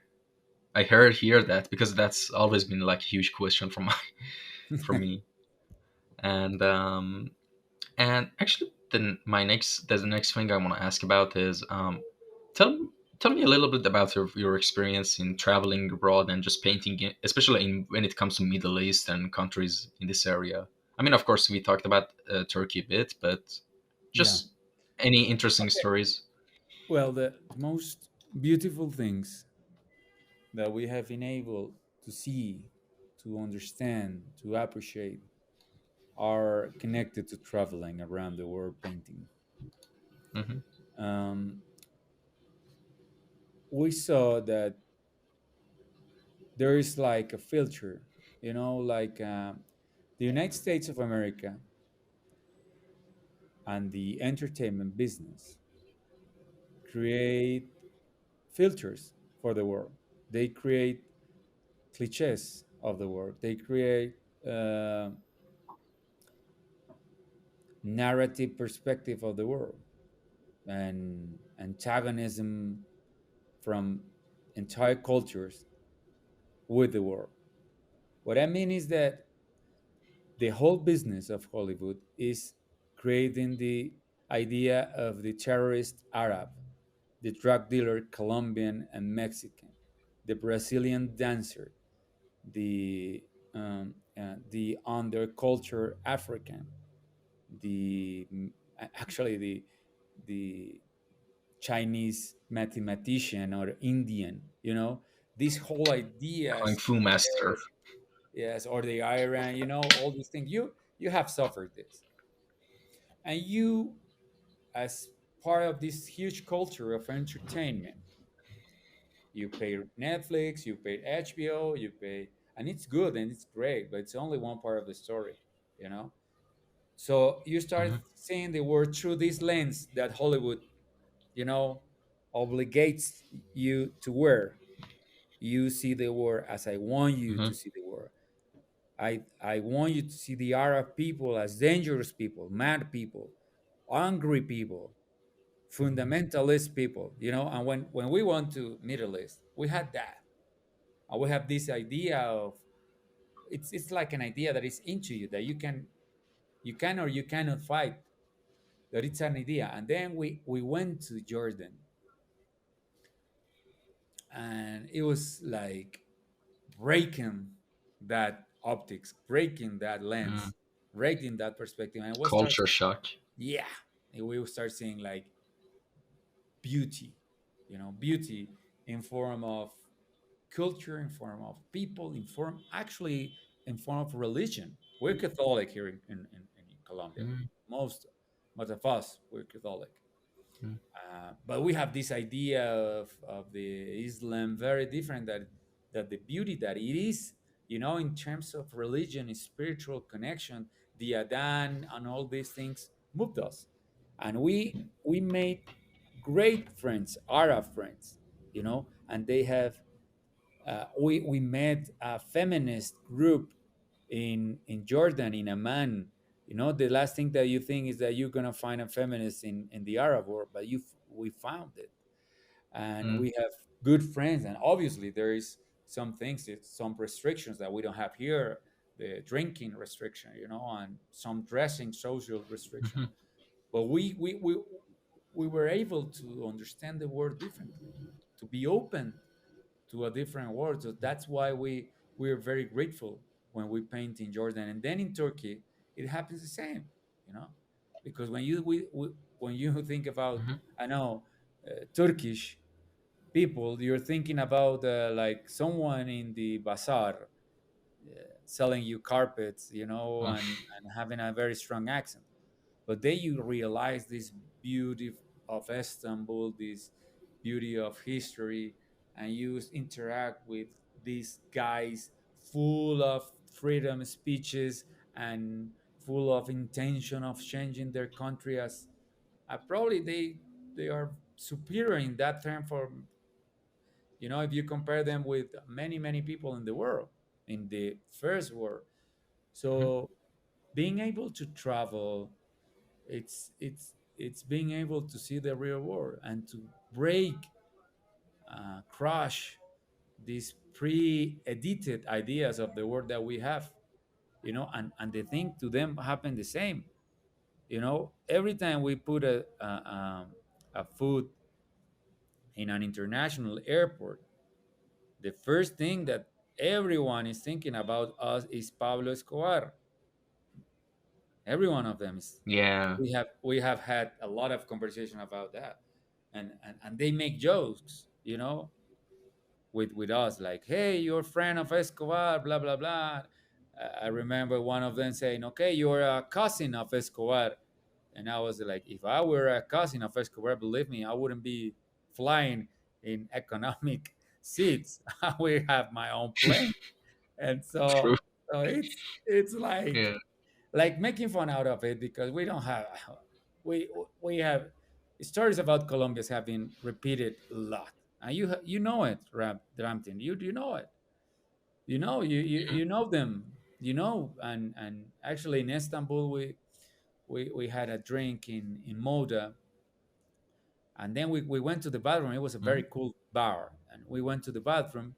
hear that, because that's always been like a huge question from from me. And actually, then the next thing I want to ask about is tell tell me a little bit about your experience in traveling abroad and just painting, especially when it comes to Middle East and countries in this area. I mean, of course, we talked about Turkey a bit, but Yeah. just any interesting stories. Well, the most beautiful things that we have been able to see, to understand, to appreciate are connected to traveling around the world painting. Hmm. Um, we saw that there is like a filter, like the United States of America and the entertainment business create filters for the world. They create cliches of the world. They create uh, narrative perspective of the world and antagonism from entire cultures with the world. What I mean is that the whole business of Hollywood is creating the idea of the terrorist Arab. the drug dealer, Colombian and Mexican, the Brazilian dancer, the underculture African, the actually the Chinese mathematician or Indian, this whole Kung ideas Fu Master. there, yes, or the Iran, all these things. You have suffered this, and you, as part of this huge culture of entertainment, you pay Netflix, you pay HBO, you pay, and it's good and it's great, but it's only one part of the story, you know. So you start Hmm. seeing the world through this lens that Hollywood, you know, obligates you to wear. You see the world as I want you Hmm. to see the world. I want you to see the Arab people as dangerous people, mad people, angry people, fundamentalist people, And when we went to Middle East, we had that, and we have this idea of, it's like an idea that is into you, that you can or you cannot fight, that it's an idea. And then we went to Jordan, and it was like breaking that optics, breaking that Mm. lens, breaking that perspective, and we start, Culture shock. yeah, and we will start seeing like beauty, beauty in form of culture, in form of people, in form, actually, in form of religion. We're Catholic here in Colombia. Mm. Most of us, we're Catholic. Mm. But we have this idea of the Islam very different, that the beauty that it is, in terms of religion and spiritual connection, the Adhan and all these things moved us. And we made great friends, Arab friends, and they have, we met a feminist group in Jordan, in Amman. The last thing that you think is that you're gonna find a feminist in the Arab world, but we found it, and Mm. we have good friends. And obviously, there is some things, some restrictions that we don't have here, the drinking restriction, and some dressing social restriction. Mhm. But we were able to understand the world differently, to be open to a different world. So that's why we are very grateful when we paint in Jordan, and then in Turkey it happens the same, you know, because when you think about, Mhm. I know, Turkish people, you're thinking about like someone in the bazaar, selling you carpets, Mm. and having a very strong accent. But then you realize this beauty of Istanbul, this beauty of history, and you interact with these guys full of freedom speeches and full of intention of changing their country, as probably they are superior in that term, for if you compare them with many people in the world, in the first world. Mhm. So being able to travel, it's being able to see the real world and to break, crush these pre-edited ideas of the world that we have, and the thing to them happen the same. Every time we put a foot in an international airport, the first thing that everyone is thinking about us is Pablo Escobar. Every one of them is. Yeah. We have had a lot of conversation about that, and they make jokes, with us, like, hey, you're a friend of Escobar, blah blah blah. I remember one of them saying, okay, you're a cousin of Escobar. And I was like, if I were a cousin of Escobar, believe me, I wouldn't be flying in economic seats. I will have my own plane. And True. so it's Yeah. like making fun out of it, because we don't have, we we have stories about Colombians have been repeated a lot, and you know it, Ramtin. You know it. You know them. And actually in Istanbul, we had a drink in Moda, and then we went to the bathroom. It was a Mhm. very cool bar, and we went to the bathroom,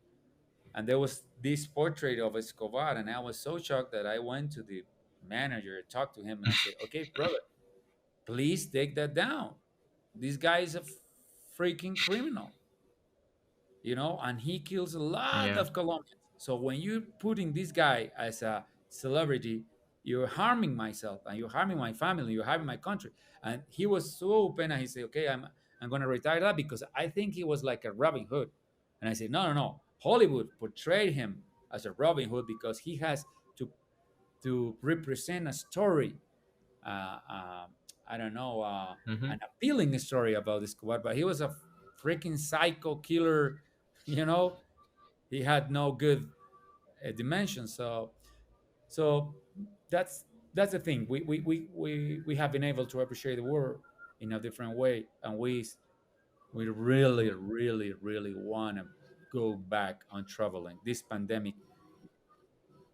and there was this portrait of Escobar, and I was so shocked that I went to the manager, talked to him, and I said, "Okay, brother, please take that down. This guy is a freaking criminal, and he kills a lot Yeah. of Colombians. So when you're putting this guy as a celebrity, you're harming myself and you're harming my family, you're harming my country. And he was so open and he said, okay, I'm gonna retire that because I think he was like a Robin Hood. And I said, no, no, no. Hollywood portrayed him as a Robin Hood because he has to represent a story, uh, uh, I don't know, Hmm. an appealing story about this squad, but he was a freaking psycho killer. You know, he had no good dimension. So that's the thing. We have been able to appreciate the world in a different way, and we really, really, really want to go back on traveling. This pandemic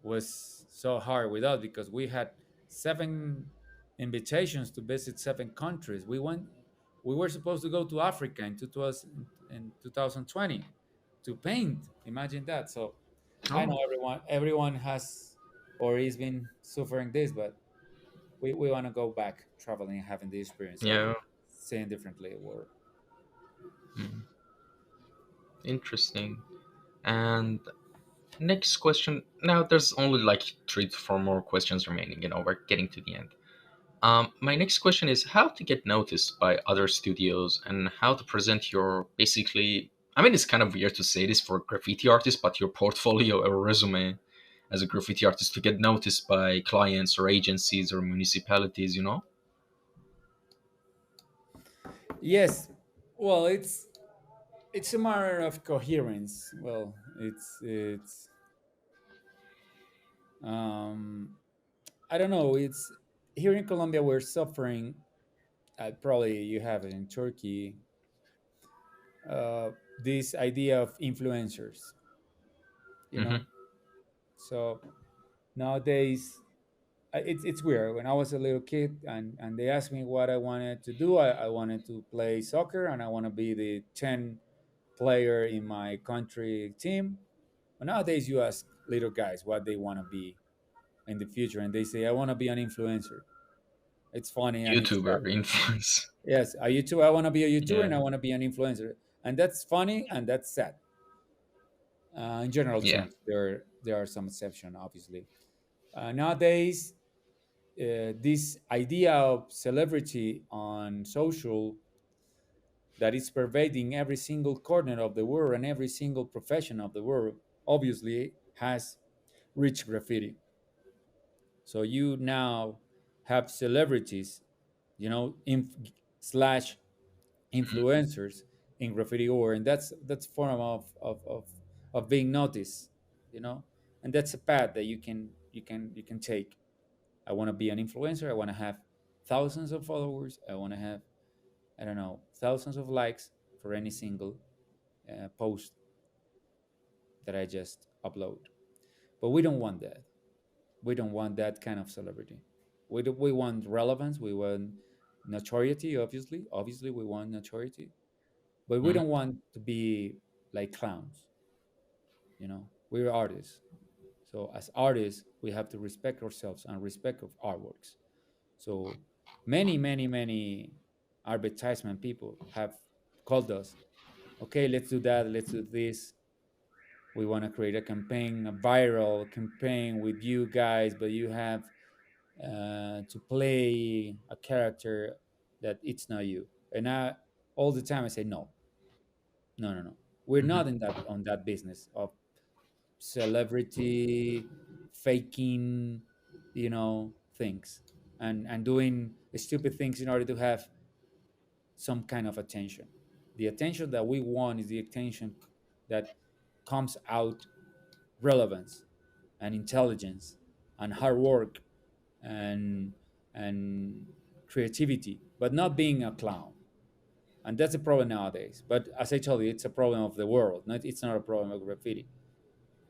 was so hard with us because we had 7 invitations to visit 7 countries. We were supposed to go to Africa in 2020 to paint. Imagine that. So I know Oh, everyone has or is been suffering this, but we want to go back traveling and having the experience of yeah. seeing differently or Mm, interesting. And next question. Now, there's only like 3 to 4 more questions remaining. We're getting to the end. My next question is how to get noticed by other studios and how to present your basically. I mean, it's kind of weird to say this for graffiti artists, but your portfolio or resume as a graffiti artist to get noticed by clients or agencies or municipalities. yes. Well, it's a matter of coherence. Well, it's um I don't know. It's here in Colombia we're suffering. Probably you have it in Turkey. This idea of influencers, you Hmm. know. So nowadays, it's weird. When I was a little kid and they asked me what I wanted to do, I wanted to play soccer and I want to be the 10 player in my country team. But nowadays, you ask little guys what they want to be in the future, and they say, "I want to be an influencer." It's funny and it's sad. YouTuber influence. Yes, a YouTuber. I want to be a YouTuber and Yeah. I want to be an influencer, and that's funny and that's sad. In general Yeah. terms, there are some exceptions, obviously. Nowadays, this idea of celebrity on social that is pervading every single corner of the world and every single profession of the world obviously has reached graffiti. So you now have celebrities, slash influencers in graffiti art, and that's form of being noticed, you know, and that's a path that you can take. I want to be an influencer. I want to have thousands of followers. I want to have, I don't know, thousands of likes for any single post that I just upload. But we don't want that. We don't want that kind of celebrity. We want relevance. We want notoriety. Obviously, we want notoriety. But we Mhm. don't want to be like clowns. We're artists. So as artists, we have to respect ourselves and respect of artworks. So many advertisement people have called us. Okay, let's do that. Let's do this. We want to create a campaign, a viral campaign with you guys, but you have to play a character that it's not you. And I all the time I say no, no, no, no. We're Mhm. not in that on that business of celebrity faking, things and doing stupid things in order to have some kind of attention. The attention that we want is the attention that comes out relevance and intelligence and hard work and and creativity, but not being a clown. And that's a problem nowadays. But as I told you, it's a problem of the world. It's not a problem of graffiti.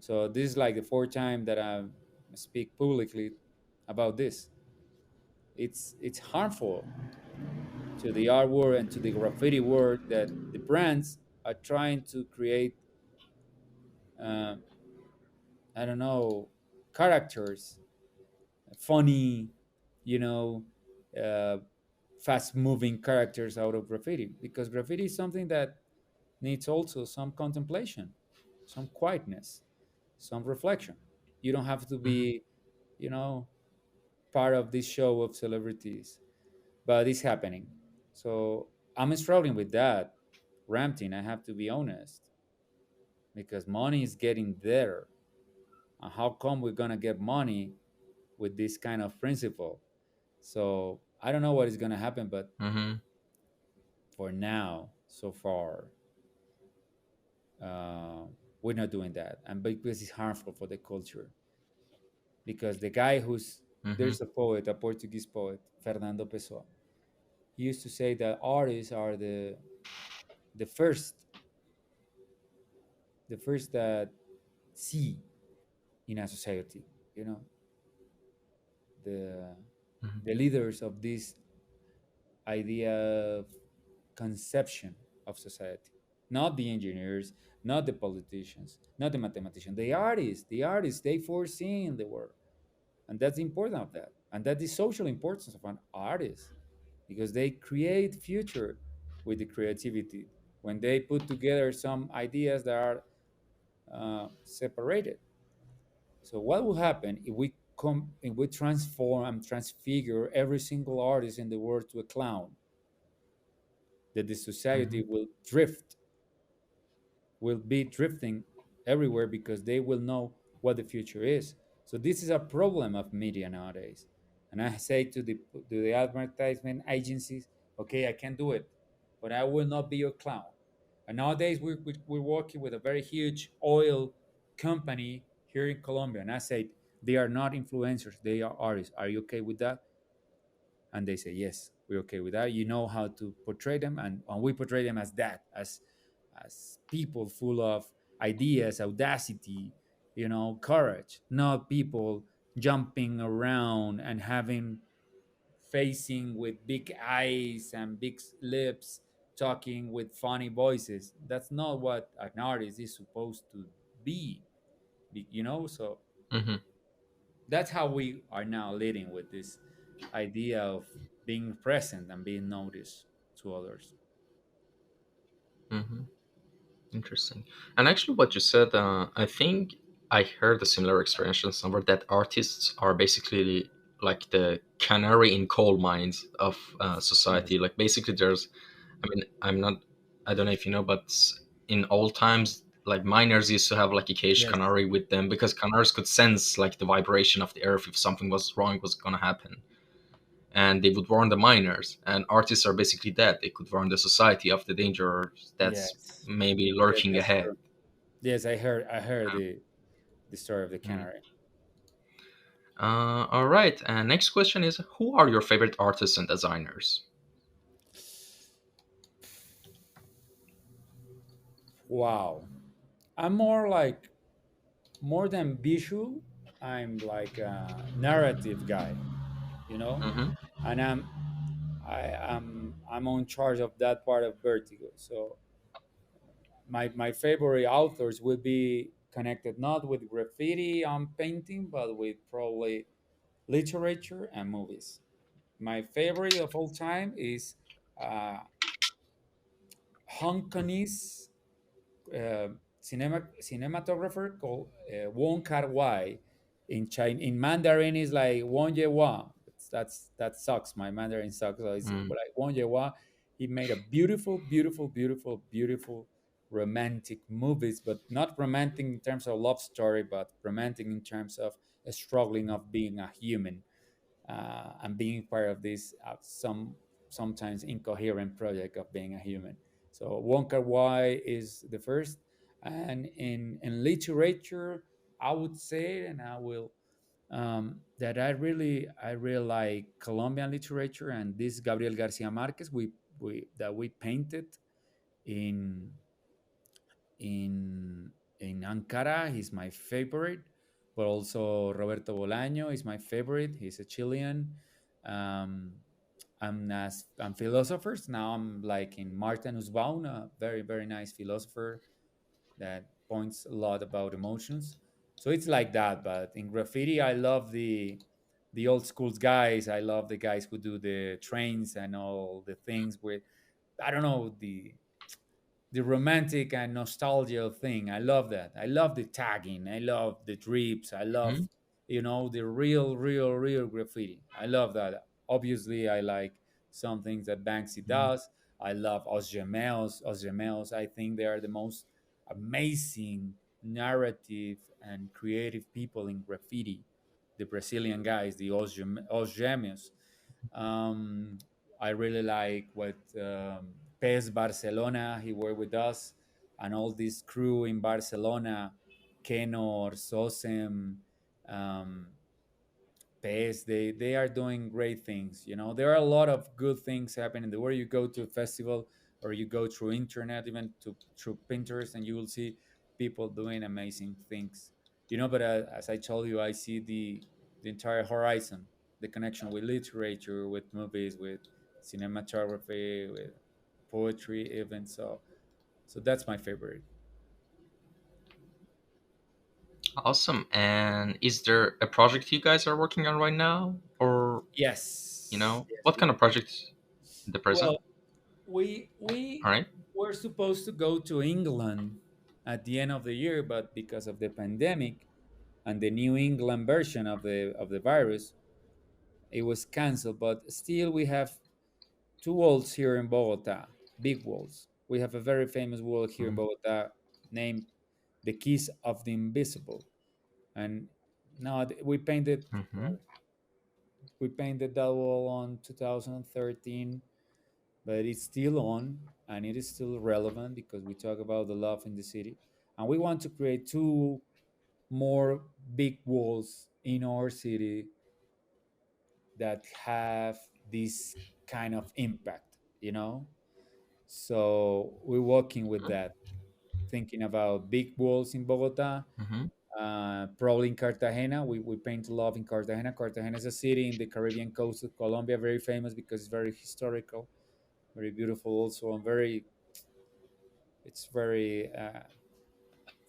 So this is like the fourth time that I speak publicly about this. It's harmful to the art world and to the graffiti world that the brands are trying to create, uh, I don't know, characters, funny, you know, uh, fast moving characters out of graffiti, because graffiti is something that needs also some contemplation, some quietness, some reflection. You don't have to Hmm. be, you know, part of this show of celebrities, but it's happening. So I'm struggling with that, ranting. I have to be honest, because money is getting there. And how come we're gonna get money with this kind of principle? So I don't know what is gonna happen, but Hmm. for now, so far, uh, we're not doing that, and because it's harmful for the culture. Because the guy who's Hmm. there's a poet, a Portuguese poet, Fernando Pessoa. He used to say that artists are the first, the first that see in a society. You know, the Hmm. the leaders of this idea of conception of society, not the engineers, not the politicians, not the mathematicians, the artists, they foresee in the world. And that's the importance of that, and that is social importance of an artist, because they create future with the creativity when they put together some ideas that are separated. So what will happen if we come, if we transform and transfigure every single artist in the world to a clown? That the society Hmm. will be drifting everywhere, because they will know what the future is. So this is a problem of media nowadays. And I say to the advertisement agencies, okay, I can do it, but I will not be your clown. And nowadays we're working with a very huge oil company here in Colombia, and I said they are not influencers, they are artists. Are you okay with that? And they say yes, we're okay with that. You know how to portray them, and we portray them as that, as people full of ideas, audacity, courage, not people jumping around and having facing with big eyes and big lips, talking with funny voices. That's not what an artist is supposed to be, so Hmm. that's how we are now leading with this idea of being present and being noticed to others. Hmm. Interesting. And actually, what you said, I think I heard a similar explanation somewhere that artists are basically like the canary in coal mines of Yes. society. Like basically, I mean, I don't know if you know, but in old times, like miners used to have like a caged Yes. canary with them because canaries could sense like the vibration of the earth if something was wrong was gonna happen, and they would warn the miners. And artists are basically that; they could warn the society of the danger that's Yes. maybe Yes, lurking that's ahead. true. Yes, I heard the story of the Mhm. canary. All right. And next question is, who are your favorite artists and designers? Wow. I'm more like, more than visual, I'm like a narrative guy, you know? Mm-hmm. And I'm on charge of that part of Vertigo. So my favorite authors will be connected not with graffiti and painting, but with probably literature and movies. My favorite of all time is uh, Hong Kongese cinematographer called Wong Kar Wai. In Mandarin is like Wong Ye Wa. That sucks. My Mandarin sucks. So it's Mm-hmm. like Wong Ye Wa. He made a beautiful, beautiful, beautiful, beautiful romantic movies, but not romantic in terms of love story, but romantic in terms of a struggling of being a human, and being part of this sometimes incoherent project of being a human. So Wonka Wai is the first, and in literature, I would say, and I will, that I really like Colombian literature, and this Gabriel Garcia Marquez we painted in in in Ankara. He's my favorite, but also Roberto Bolaño is my favorite. He's a Chilean. Um, I'm philosophers now. I'm like in Martin Nussbaum, a very very nice philosopher that points a lot about emotions. So it's like that. But in graffiti, I love the old schools guys. I love the guys who do the trains and all the things with, I don't know, the romantic and nostalgia thing. I love that. I love the tagging. I love the drips. I love, Mhm. the real graffiti. I love that. Obviously, I like some things that Banksy Mhm. does. I love Os Gemeos. Os Gemeos, I think they are the most amazing narrative and creative people in graffiti. The Brazilian guys, the Os Gemeos. Um, I really like what PES Barcelona, he worked with us, and all this crew in Barcelona, Kenor, Sosem, um, PES, they are doing great things. There are a lot of good things happening. The where you go to a festival or you go through internet, even through Pinterest, and you will see people doing amazing things. But as I told you, I see the entire horizon, the connection with literature, with movies, with cinematography, with poetry, even. So that's my favorite. Awesome. And is there a project you guys are working on right now, or Yes, yes, what kind of project in the present? well, we All right. were supposed to go to England at the end of the year, but because of the pandemic and the New England version of the virus, it was canceled. But still, we have two walls here in Bogota, big walls. We have a very famous wall here in Bogota named the Keys of the Invisible, and now Mm-hmm. we painted that wall on 2013, but it's still on and it is still relevant because we talk about the love in the city. And we want to create two more big walls in our city that have this kind of impact, you know? So we're working with that, thinking about big walls in Bogota, Mm-hmm. probably in Cartagena. We paint love in Cartagena. Cartagena is a city in the Caribbean coast of Colombia, very famous because it's very historical, very beautiful also, and it's very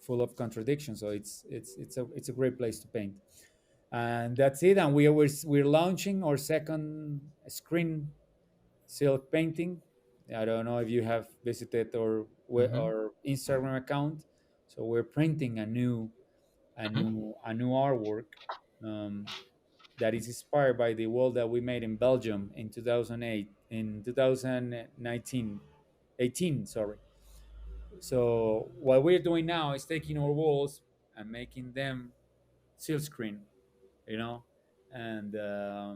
full of contradictions. So it's a great place to paint, and that's it. And we're launching our second screen silk painting. I don't know if you have visited Mm-hmm. our Instagram account. So we're printing Mm-hmm. a new artwork, um, that is inspired by the wall that we made in Belgium in 2008 in 2019 18, sorry. So what we're doing now is taking our walls and making them silk screen, you know, and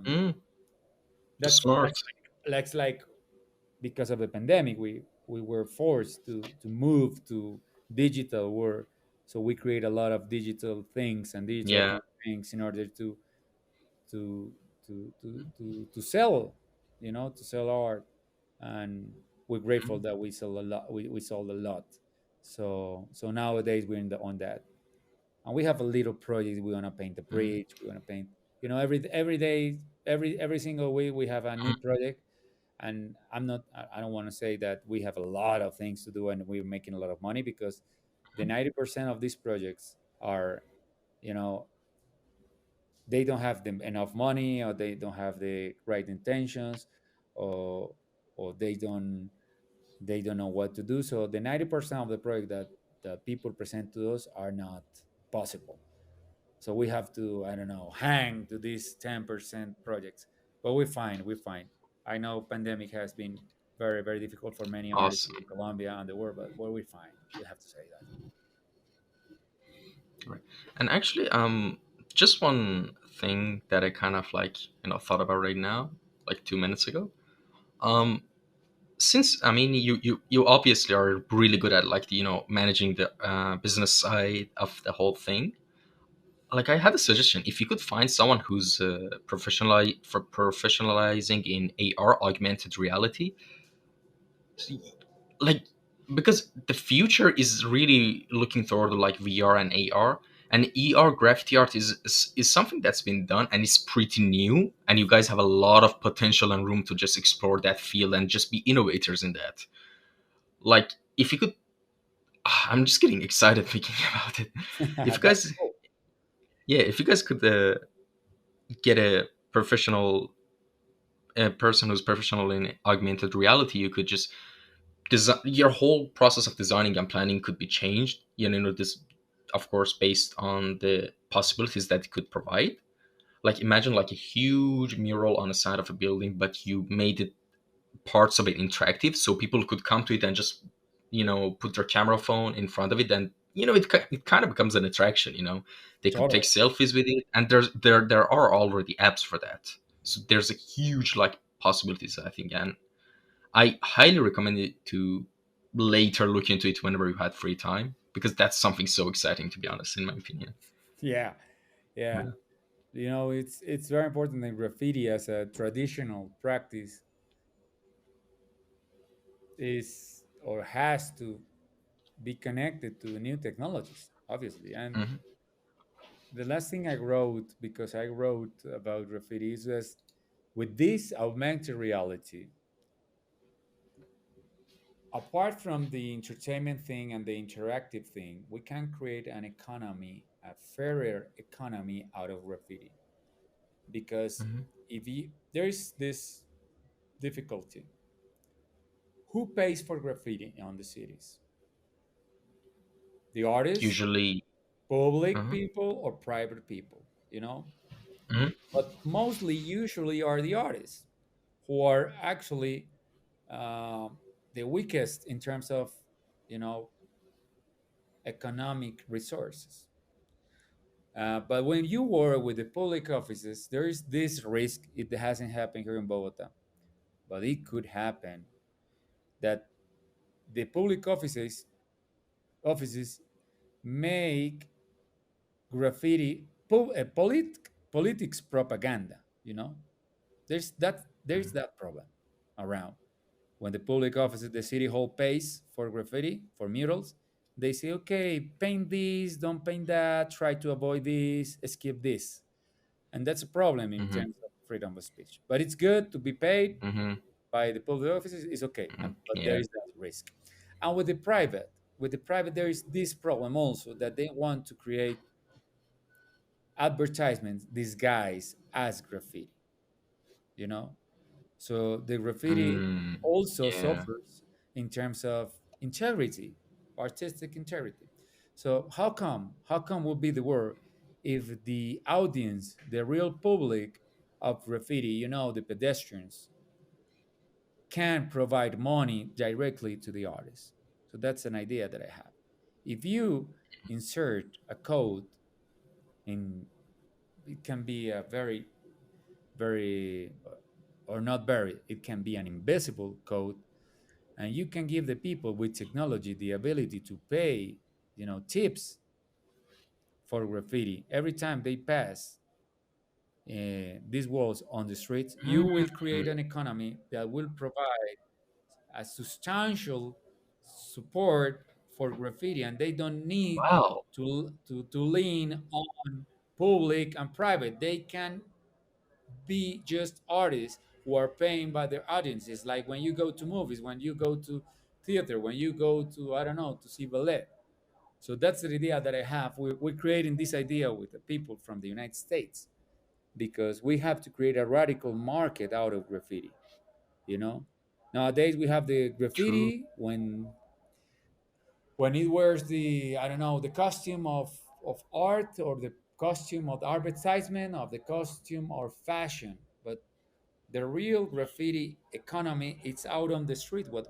Mm. that's Smart. like because of the pandemic, we were forced to move to digital world. So we create a lot of digital things and digital Yeah. campaigns in order to to sell, to sell art, and we're grateful that we sell a lot. We sold a lot. So nowadays we're on that, and we have a little project. We want to paint the Mm-hmm. bridge. We want to paint, every day, every single week we have a new project. And I don't want to say that we have a lot of things to do and we're making a lot of money, because the 90% of these projects are, you know they don't have them enough money, or they don't have the right intentions, or they don't know what to do. So the 90% of the project that people present to us are not possible. So we have to, I don't know, hang to these 10% projects. But we're fine. I know pandemic has been very, very difficult for many artists Awesome. in Colombia and the world, but we're fine. We have to say that. Right. And actually, just one thing that I kind of like, thought about right now, like 2 minutes ago. Um, since I mean, you obviously are really good at like managing the business side of the whole thing. Like I had a suggestion: if you could find someone who's for professionalizing in AR, augmented reality, like because the future is really looking toward like VR and AR. And ER graffiti art is something that's been done and it's pretty new, and you guys have a lot of potential and room to just explore that field and just be innovators in that. Like if you could, I'm just getting excited thinking about it. If you That's guys, cool. yeah, if you guys could get a professional a person who's professional in augmented reality, you could just design your whole process of designing and planning could be changed. This, of course, based on the possibilities that it could provide. Like imagine like a huge mural on the side of a building, but you made it parts of it interactive, so people could come to it and just put their camera phone in front of it, and it kind of becomes an attraction. They could take Totally. selfies with it, and there are already apps for that. So there's a huge like possibilities, I think, and I highly recommend it to later look into it whenever you had free time, because that's something so exciting, to be honest, in my opinion. Yeah, yeah. Yeah. It's very important that graffiti as a traditional practice is or has to be connected to new technologies, obviously. And Hmm. the last thing I wrote, because I wrote about graffiti, is was with this augmented reality, apart from the entertainment thing and the interactive thing, we can create an economy, a fairer economy out of graffiti. Because Hmm. if you, there's this difficulty, who pays for graffiti on the cities? The artists, Usually. public Uh-huh. people, or private people? You know, Hmm. but mostly, usually, are the artists who are actually the weakest in terms of, you know, economic resources. But when you work with the public offices, there is this risk. It hasn't happened here in Bogota, but it could happen that the public offices make graffiti politics propaganda. You know, there's that problem around. When the public offices, the city hall pays for graffiti, for murals, they say, okay, paint this, don't paint that, try to avoid this, skip this. And that's a problem in Hmm. terms of freedom of speech. But it's good to be paid Hmm. by the public offices, it's okay. But there Yeah. is that risk. And with the private, there is this problem also that they want to create advertisements disguised as graffiti, you know? So the graffiti Mm, also yeah. suffers in terms of integrity, artistic integrity. So how come would be the word if the audience, the real public of graffiti, the pedestrians, can provide money directly to the artist? So that's an idea that I have. If you insert a code in, it can be a very, or not very, it can be an invisible code, and you can give the people with technology the ability to pay, tips for graffiti every time they pass these walls on the streets. You will create Mm, an economy that will provide a substantial support for graffiti, and they don't need wow. to lean on public and private. They can be just artists who are paying by their audiences. Like when you go to movies, when you go to theater, when you go to, I don't know, to see ballet. So that's the idea that I have. We're creating this idea with the people from the United States because we have to create a radical market out of graffiti. You know, nowadays we have the True. graffiti when it wears the, I don't know, the costume of art, or the costume of advertisement, of the costume or fashion. But the real graffiti economy, it's out on the street. What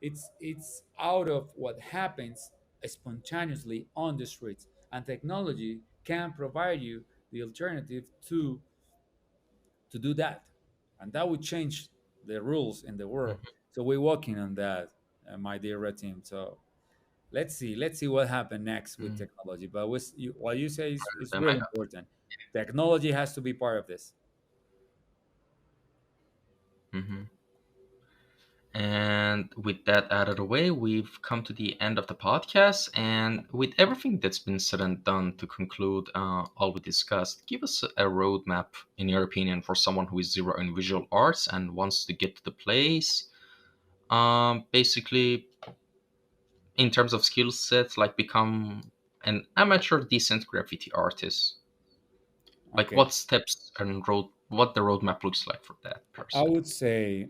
it's out of what happens spontaneously on the streets, and technology can provide you the alternative to do that, and that would change the rules in the world. Mhm. So we're working on that, my dear red team. So let's see what happens next with Mm. technology. But what you say is Them I really know. important. Technology has to be part of this. Mhm. And with that out of the way, we've come to the end of the podcast. And with everything that's been said and done, to conclude all we discussed, give us a roadmap, in your opinion, for someone who is zero in visual arts and wants to get to the place. Basically, in terms of skill sets, like become an amateur decent graffiti artist. Like Okay. what steps and what the roadmap looks like for that I person. would say,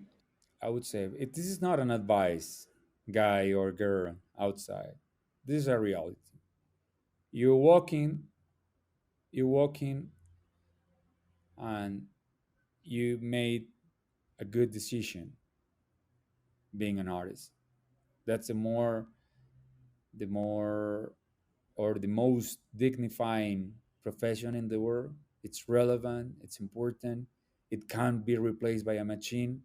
this is not an advice, guy or girl outside. This is a reality. You're walking, you're walking, and you made a good decision being an artist. That's the more, or the most dignifying profession in the world. It's relevant, it's important, it can't be replaced by a machine,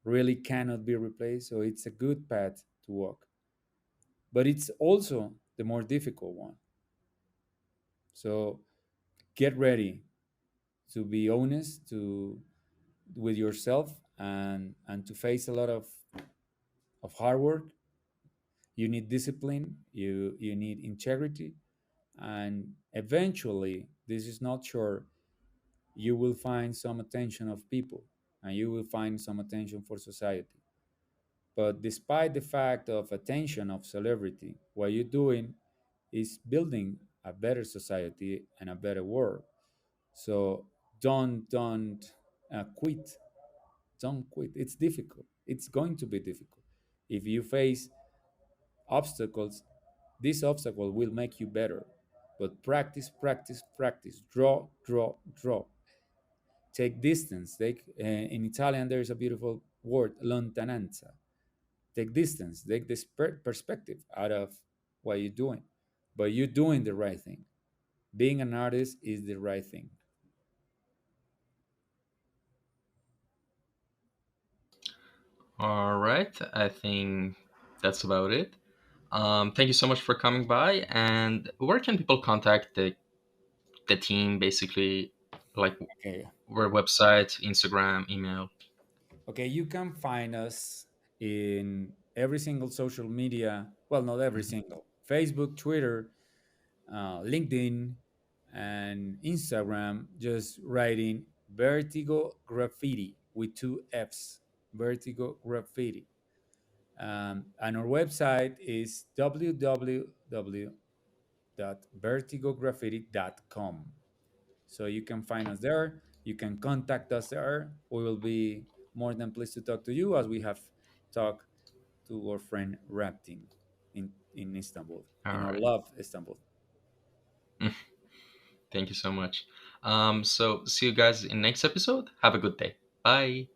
really cannot be replaced. So it's a good path to walk. But it's also the more difficult one. So get ready to be honest to with yourself, and to face a lot of hard work. You need discipline, you need integrity, and eventually, this is not sure, you will find some attention of people, and you will find some attention for society. But despite the fact of attention of celebrity, what you're doing is building a better society and a better world. So don't quit. Don't quit. It's difficult. It's going to be difficult. If you face obstacles, this obstacle will make you better. But practice, practice, practice. Draw, draw, draw. Take distance. Take in Italian there is a beautiful word, lontananza. Take distance. Take this perspective out of what you're doing. But you're doing the right thing. Being an artist is the right thing. All right, I think that's about it. Thank you so much for coming by. And where can people contact the team? Basically, like Okay. where website, Instagram, email. Okay, you can find us in every single social media. Well, not every Mhm. single. Facebook, Twitter, LinkedIn, and Instagram. Just writing Vertigo Graffiti with two F's. Vertigo Graffiti. And our website is www.vertigograffiti.com. So you can find us there. You can contact us there. We will be more than pleased to talk to you, as we have talked to our friend Raptin in Istanbul, in All our right. love Istanbul. Thank you so much. So see you guys in next episode. Have a good day. Bye.